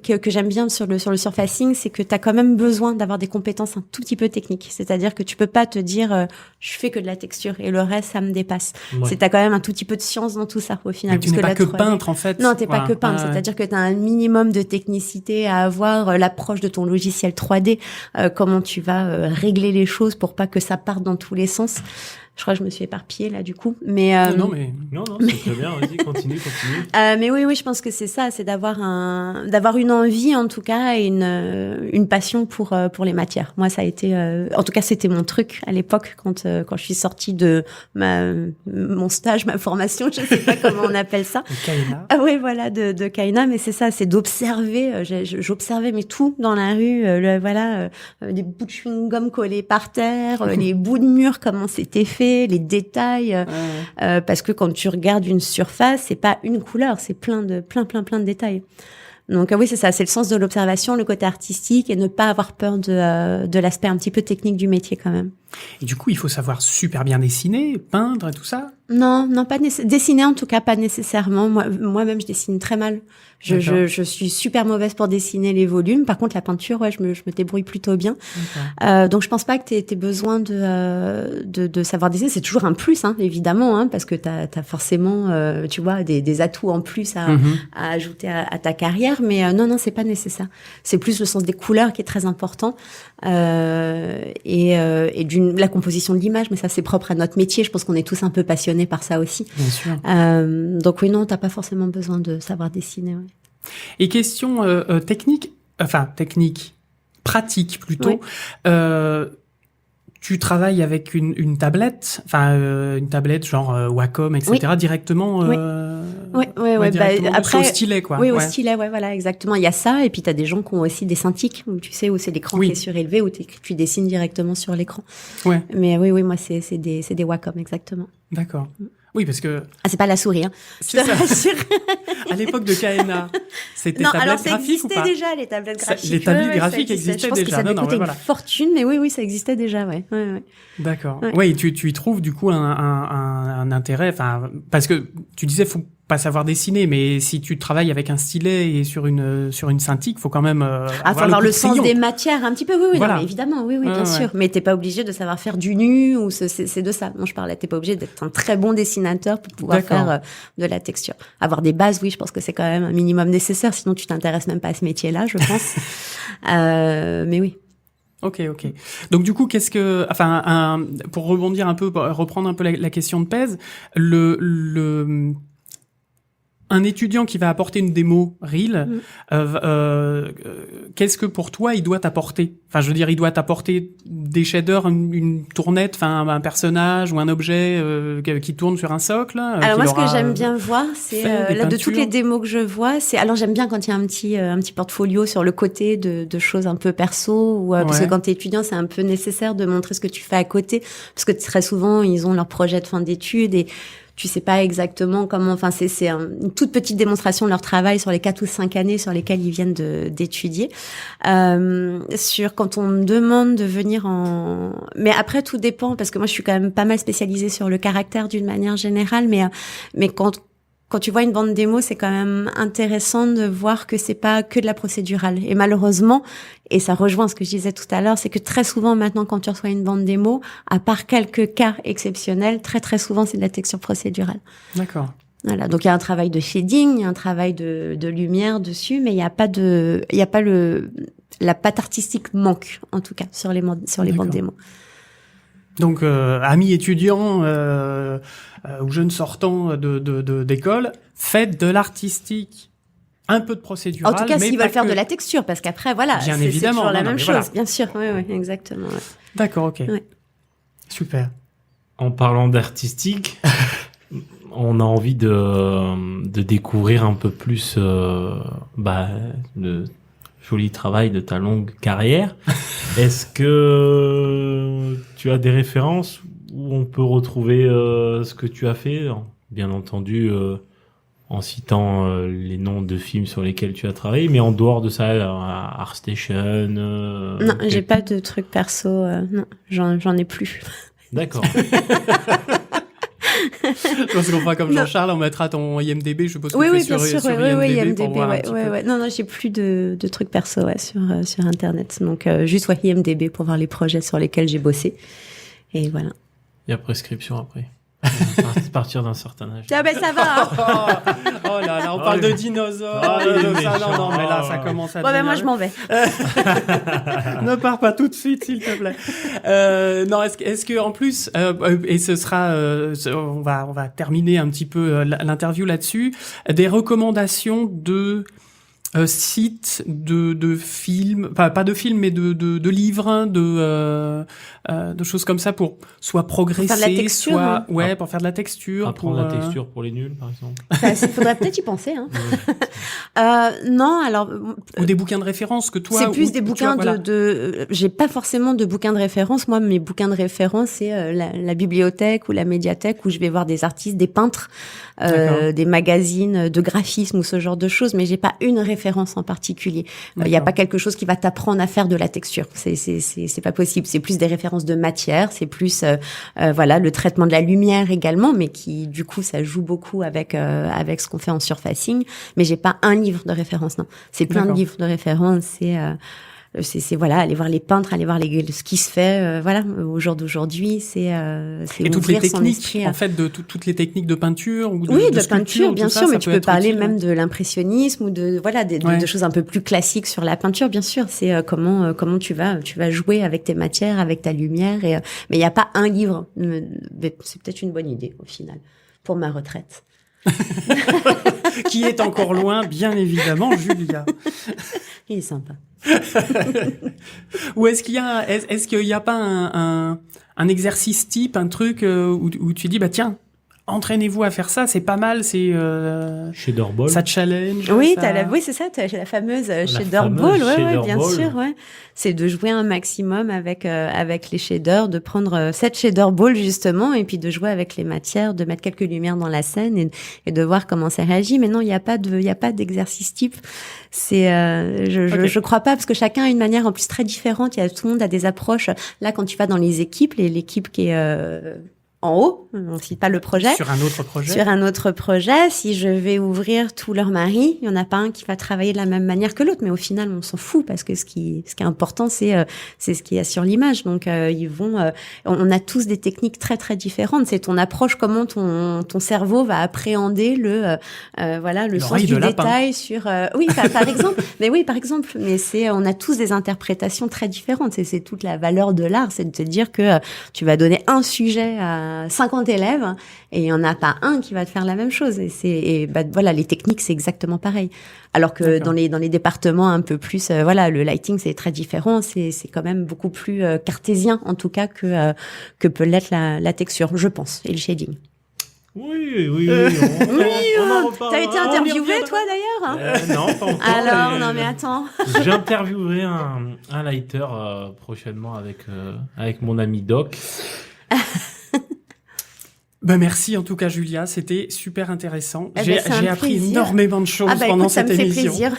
que j'aime bien sur le surfacing, c'est que tu as quand même besoin d'avoir des compétences un tout petit peu techniques. C'est-à-dire que tu peux pas te dire je fais que de la texture et le reste ça me dépasse. C'est t'as quand même un tout petit peu de science dans tout ça au final. Mais tu n'es pas que peintre en fait. Non, t'es pas que peintre. C'est-à-dire que tu as un minimum de technicité à avoir, l'approche de ton logiciel 3D, comment tu vas régler les choses pour pas que ça parte dans tous les sens. Je crois que je me suis éparpillée là du coup, mais non, c'est très bien. Vas-y, continue. Mais oui, je pense que c'est ça, c'est d'avoir une envie en tout cas et une passion pour les matières. Moi, ça a été, en tout cas, c'était mon truc à l'époque quand je suis sortie de mon stage, ma formation, je sais pas comment on appelle ça. Kaina. Ah oui, voilà, de Kaina, mais c'est ça, c'est d'observer. J'observais mais tout dans la rue, des bouts de chewing-gum collés par terre, les bouts de mur, comment c'était fait. Les détails, parce que quand tu regardes une surface, c'est pas une couleur, c'est plein de détails. Donc oui, c'est ça, c'est le sens de l'observation, le côté artistique et ne pas avoir peur de l'aspect un petit peu technique du métier quand même. Et du coup, il faut savoir super bien dessiner, peindre et tout ça? Non, pas dessiner en tout cas, pas nécessairement. Moi-même, je dessine très mal. Je suis super mauvaise pour dessiner les volumes. Par contre, la peinture, je me débrouille plutôt bien. Donc, je pense pas que t'aies besoin de savoir dessiner. C'est toujours un plus, hein, évidemment, hein, parce que t'as forcément, tu vois, des atouts en plus à ajouter à ta carrière. Mais non, c'est pas nécessaire. C'est plus le sens des couleurs qui est très important et la composition de l'image. Mais ça, c'est propre à notre métier. Je pense qu'on est tous un peu passionnés par ça aussi. Bien sûr. Donc oui, non, t'as pas forcément besoin de savoir dessiner. Ouais. Et question technique, pratique plutôt. Ouais. Tu travailles avec une tablette, une tablette genre Wacom, etc. directement. Directement après, au stylet, quoi. Oui, au stylet, voilà, exactement. Il y a ça, et puis t'as des gens qui ont aussi des Cintiq, où tu sais, où c'est l'écran qui est surélevé, où tu dessines directement sur l'écran. Ouais. Mais oui, moi, c'est des Wacom, exactement. D'accord. Oui, parce que... Ah, c'est pas la souris, hein. C'est ça. À l'époque de Kaina, c'était tablette graphique ou pas? Ça existait déjà, les tablettes graphiques. Les tablettes graphiques existaient déjà. Je pense que ça devait coûter une fortune, mais oui, ça existait déjà, ouais. D'accord. Oui, tu y trouves du coup un intérêt, parce que tu disais, faut pas savoir dessiner, mais si tu travailles avec un stylet et sur une Cintiq, faut quand même avoir le sens des matières un petit peu. Oui, voilà. Non, mais évidemment, oui, bien sûr. Mais t'es pas obligé de savoir faire du nu ou c'est de ça dont je parlais. T'es pas obligé d'être un très bon dessinateur pour pouvoir faire de la texture. Avoir des bases, oui, je pense que c'est quand même un minimum nécessaire. Sinon, tu t'intéresses même pas à ce métier-là, je pense. Mais oui. Ok. Donc du coup, pour rebondir un peu, reprendre un peu la question de Pez, un étudiant qui va apporter une démo Reel, qu'est-ce que pour toi il doit t'apporter? Je veux dire, il doit t'apporter des shaders, une tournette, un personnage ou un objet qui tourne sur un socle. Alors moi, ce que j'aime bien voir, c'est là de toutes les démos que je vois, alors j'aime bien quand il y a un petit portfolio sur le côté de choses un peu perso, parce que quand t'es étudiant, c'est un peu nécessaire de montrer ce que tu fais à côté, parce que très souvent ils ont leur projet de fin d'études et tu sais pas exactement comment, c'est une toute petite démonstration de leur travail sur les 4 ou 5 années sur lesquelles ils viennent d'étudier. Quand on me demande de venir mais après tout dépend, parce que moi je suis quand même pas mal spécialisée sur le caractère d'une manière générale, mais quand tu vois une bande démo, c'est quand même intéressant de voir que c'est pas que de la procédurale. Et malheureusement, et ça rejoint ce que je disais tout à l'heure, c'est que très souvent maintenant quand tu reçois une bande démo, à part quelques cas exceptionnels, très très souvent c'est de la texture procédurale. D'accord. Voilà, donc il y a un travail de shading, il y a un travail de lumière dessus, mais il y a pas la patte artistique manque en tout cas sur les bandes démo. Donc, amis étudiants ou jeunes sortants d'école, faites de l'artistique, un peu de procédural. En tout cas, s'ils veulent faire de la texture, parce qu'après, voilà, bien c'est évidemment, toujours la même chose, voilà. bien sûr. Oui, exactement. Ouais. D'accord, ok. Ouais. Super. En parlant d'artistique, on a envie de découvrir un peu plus le joli travail de ta longue carrière. Est-ce que tu as des références où on peut retrouver ce que tu as fait? Bien entendu, en citant les noms de films sur lesquels tu as travaillé, mais en dehors de ça, ArtStation. Non, j'ai pas de trucs perso. Non, j'en ai plus. D'accord. Parce qu'on fera comme Jean-Charles, on mettra ton IMDb, je suppose que Oui, tu oui, fais bien sûr, sur oui, IMDb pour IMDb, voir un petit peu. ouais. Non, j'ai plus de trucs perso sur Internet. Donc, juste IMDb pour voir les projets sur lesquels j'ai bossé. Et voilà. Il y a prescription après. À partir d'un certain âge. Ah ben ça va. Oh là là, on parle de dinosaures, Ah, de il est ça, non, méchant. mais là, ça commence à Bon ben devenir- moi je m'en vais. Ne pars pas tout de suite, s'il te plaît. Non, est-ce que en plus, et ce sera, on va terminer un petit peu l'interview là-dessus, des recommandations de sites de films, pas de films, mais de livres, hein, de choses comme ça pour soit progresser, faire de la texture, soit hein. pour faire de la texture, Apprendre pour la texture pour les nuls, par exemple. Il faudrait peut-être y penser. Hein. Non, alors ou des bouquins de référence que toi. c'est plus ou- des tu bouquins vois, voilà. j'ai pas forcément de bouquins de référence. Moi, mes bouquins de référence, c'est la bibliothèque ou la médiathèque où je vais voir des artistes, des peintres, D'accord. des magazines de graphisme ou ce genre de choses, mais j'ai pas une référence en particulier. Il y a D'accord. pas quelque chose qui va t'apprendre à faire de la texture. C'est pas possible. C'est plus des références de matière, c'est plus voilà, le traitement de la lumière également, mais qui du coup ça joue beaucoup avec ce qu'on fait en surfacing. Mais j'ai pas un livre de référence, non. C'est plein de D'accord. livres de référence. C'est voilà, aller voir les peintres, aller voir ce qui se fait. Voilà, au jour d'aujourd'hui, c'est Et toutes les ouvrir son techniques, esprit à- en fait, de toutes les techniques de peinture ou de, oui, de sculpture, peinture, tout bien ça, sûr, ça mais tu peut peux être parler utile, même ouais. de l'impressionnisme ou de Ouais. de choses un peu plus classiques sur la peinture, bien sûr. C'est comment tu vas jouer avec tes matières, avec ta lumière. Mais il n'y a pas un livre. Mais c'est peut-être une bonne idée au final pour ma retraite. Qui est encore loin, bien évidemment, Julia. Il est sympa. Ou est-ce qu'il y a pas un exercice type, un truc où tu dis bah tiens, entraînez-vous à faire ça, c'est pas mal, c'est Shader Ball. ça challenge. Oui, ça... oui, c'est ça, t'as la fameuse shader fameuse ball, shader bien ball. sûr, ouais. C'est de jouer un maximum avec les shaders, de prendre cette shader ball justement, et puis de jouer avec les matières, de mettre quelques lumières dans la scène et de voir comment ça réagit. Mais non, il y a pas d'exercice type. C'est, je crois pas, parce que chacun a une manière en plus très différente. Tout le monde a des approches. Là, quand tu vas dans les équipes, l'équipe qui est en haut, on cite pas le projet. Sur un autre projet. Sur un autre projet, si je vais ouvrir tous leurs maris, il y en a pas un qui va travailler de la même manière que l'autre, mais au final, on s'en fout parce que ce qui est important, c'est ce qu'il y a sur l'image. Donc on a tous des techniques très très différentes. C'est ton approche, comment ton cerveau va appréhender le sens L'oreille du de lapin. détail sur oui par exemple. Mais on a tous des interprétations très différentes. C'est toute la valeur de l'art, c'est de te dire que tu vas donner un sujet à 50 élèves et il y en a pas un qui va te faire la même chose. Voilà, les techniques c'est exactement pareil. Alors que D'accord. dans les départements un peu plus le lighting c'est très différent, c'est quand même beaucoup plus cartésien en tout cas que peut l'être la texture, je pense, et le shading. Oui. Oui, on en reparlera. t'as été On y interviewé reviendra. toi d'ailleurs, hein Non, pas encore. Alors non mais attends. J'interviewerai un lighter prochainement avec mon ami Doc. Ben merci en tout cas Julia, c'était super intéressant. Eh ben, J'ai c'est un appris plaisir. énormément de choses Ah bah pendant écoute, ça cette me fait émission. plaisir.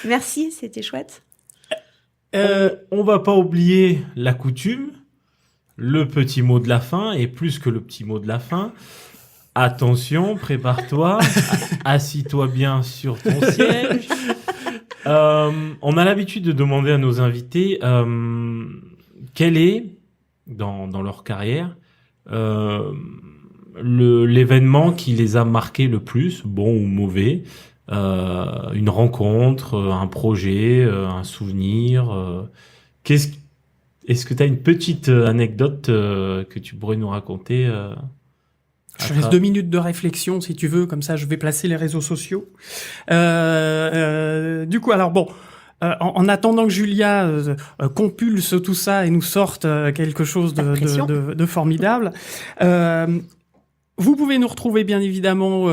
Merci, c'était chouette. On va pas oublier la coutume, le petit mot de la fin, et plus que le petit mot de la fin, attention, prépare-toi, assis-toi bien sur ton siège. On a l'habitude de demander à nos invités quel est, dans leur carrière, l'événement qui les a marqués le plus, bon ou mauvais, une rencontre, un projet, un souvenir. Est-ce que tu as une petite anecdote que tu pourrais nous raconter Je laisse 2 minutes de réflexion si tu veux, comme ça je vais placer les réseaux sociaux. Du coup, alors bon, en attendant que Julia compulse tout ça et nous sorte quelque chose La pression. de formidable, Vous pouvez nous retrouver bien évidemment,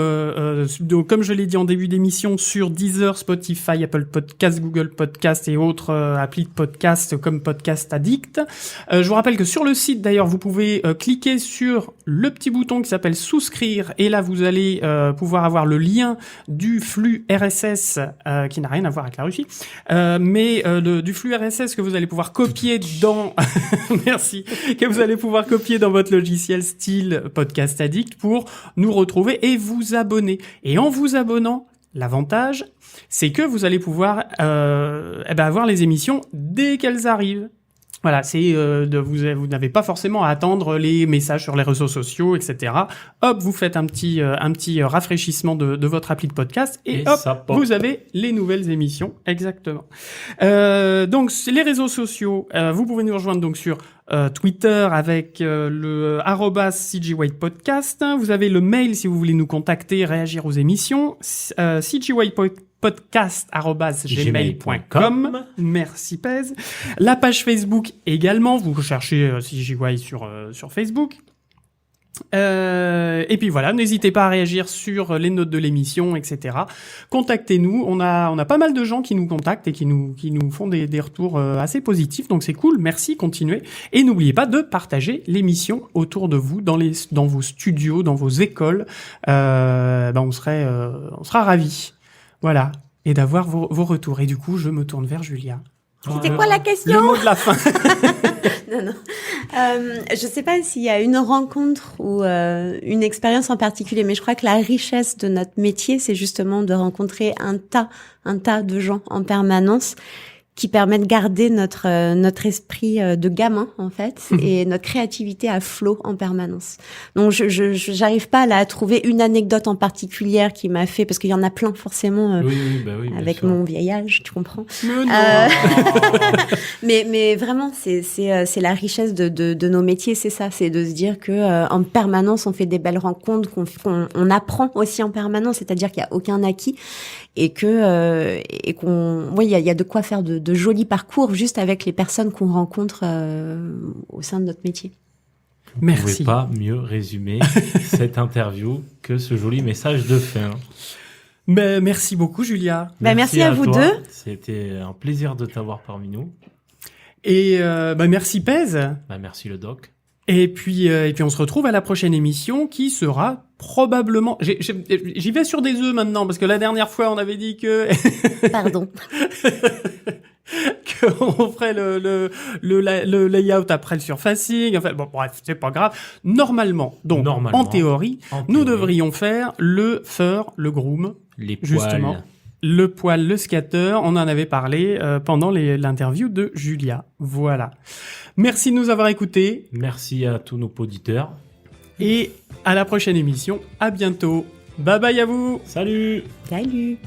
donc, comme je l'ai dit en début d'émission, sur Deezer, Spotify, Apple Podcasts, Google Podcasts et autres applis de podcast comme Podcast Addict. Je vous rappelle que sur le site d'ailleurs, vous pouvez cliquer sur le petit bouton qui s'appelle souscrire et là vous allez pouvoir avoir le lien du flux RSS qui n'a rien à voir avec la Russie, mais du flux RSS que vous allez pouvoir copier dans merci, que vous allez pouvoir copier dans votre logiciel style Podcast Addict pour nous retrouver et vous abonner. Et en vous abonnant, l'avantage, c'est que vous allez pouvoir avoir les émissions dès qu'elles arrivent. Voilà, c'est vous n'avez pas forcément à attendre les messages sur les réseaux sociaux, etc. Hop, vous faites un petit rafraîchissement de votre appli de podcast et hop, vous avez les nouvelles émissions. Exactement. Donc les réseaux sociaux, vous pouvez nous rejoindre donc sur Twitter avec le @CGWhitePodcast. Vous avez le mail si vous voulez nous contacter, réagir aux émissions. CGWhitePodcast@gmail.com. Merci Pez. La page Facebook également. Vous cherchez CGWhite sur Facebook. Et puis voilà, n'hésitez pas à réagir sur les notes de l'émission, etc. Contactez-nous. On a pas mal de gens qui nous contactent et qui nous font des retours assez positifs. Donc c'est cool. Merci, continuez. Et n'oubliez pas de partager l'émission autour de vous, dans vos studios, dans vos écoles. On sera ravis. Voilà. Et d'avoir vos retours. Et du coup, je me tourne vers Julia. C'était quoi la question? Le mot de la fin. Non. Je sais pas s'il y a une rencontre ou une expérience en particulier, mais je crois que la richesse de notre métier, c'est justement de rencontrer un tas de gens en permanence qui permettent de garder notre esprit de gamin en fait et notre créativité à flot en permanence. Donc j'arrive pas là à trouver une anecdote en particulière qui m'a fait, parce qu'il y en a plein forcément oui, avec mon vieil âge, tu comprends. Mais mais vraiment c'est la richesse de nos métiers, c'est ça, c'est de se dire que en permanence on fait des belles rencontres, qu'on apprend aussi en permanence, c'est-à-dire qu'il y a aucun acquis et que il y a de quoi faire de jolis parcours juste avec les personnes qu'on rencontre au sein de notre métier. Merci. Vous ne pouvez pas mieux résumer cette interview que ce joli message de fin. Mais merci beaucoup, Julia. Merci à vous deux. C'était un plaisir de t'avoir parmi nous. Et merci Pez. Merci le doc. Et puis on se retrouve à la prochaine émission qui sera probablement... J'y vais sur des œufs maintenant parce que la dernière fois on avait dit que... Pardon. qu'on ferait le layout après le surfacing. Enfin, bon, bref, c'est pas grave. Normalement, en théorie, nous devrions faire le fur, le groom, les poils. Justement. Le poil, le scatter, on en avait parlé pendant l'interview de Julia. Voilà. Merci de nous avoir écoutés. Merci à tous nos auditeurs. Et à la prochaine émission. À bientôt. Bye bye à vous. Salut. Salut.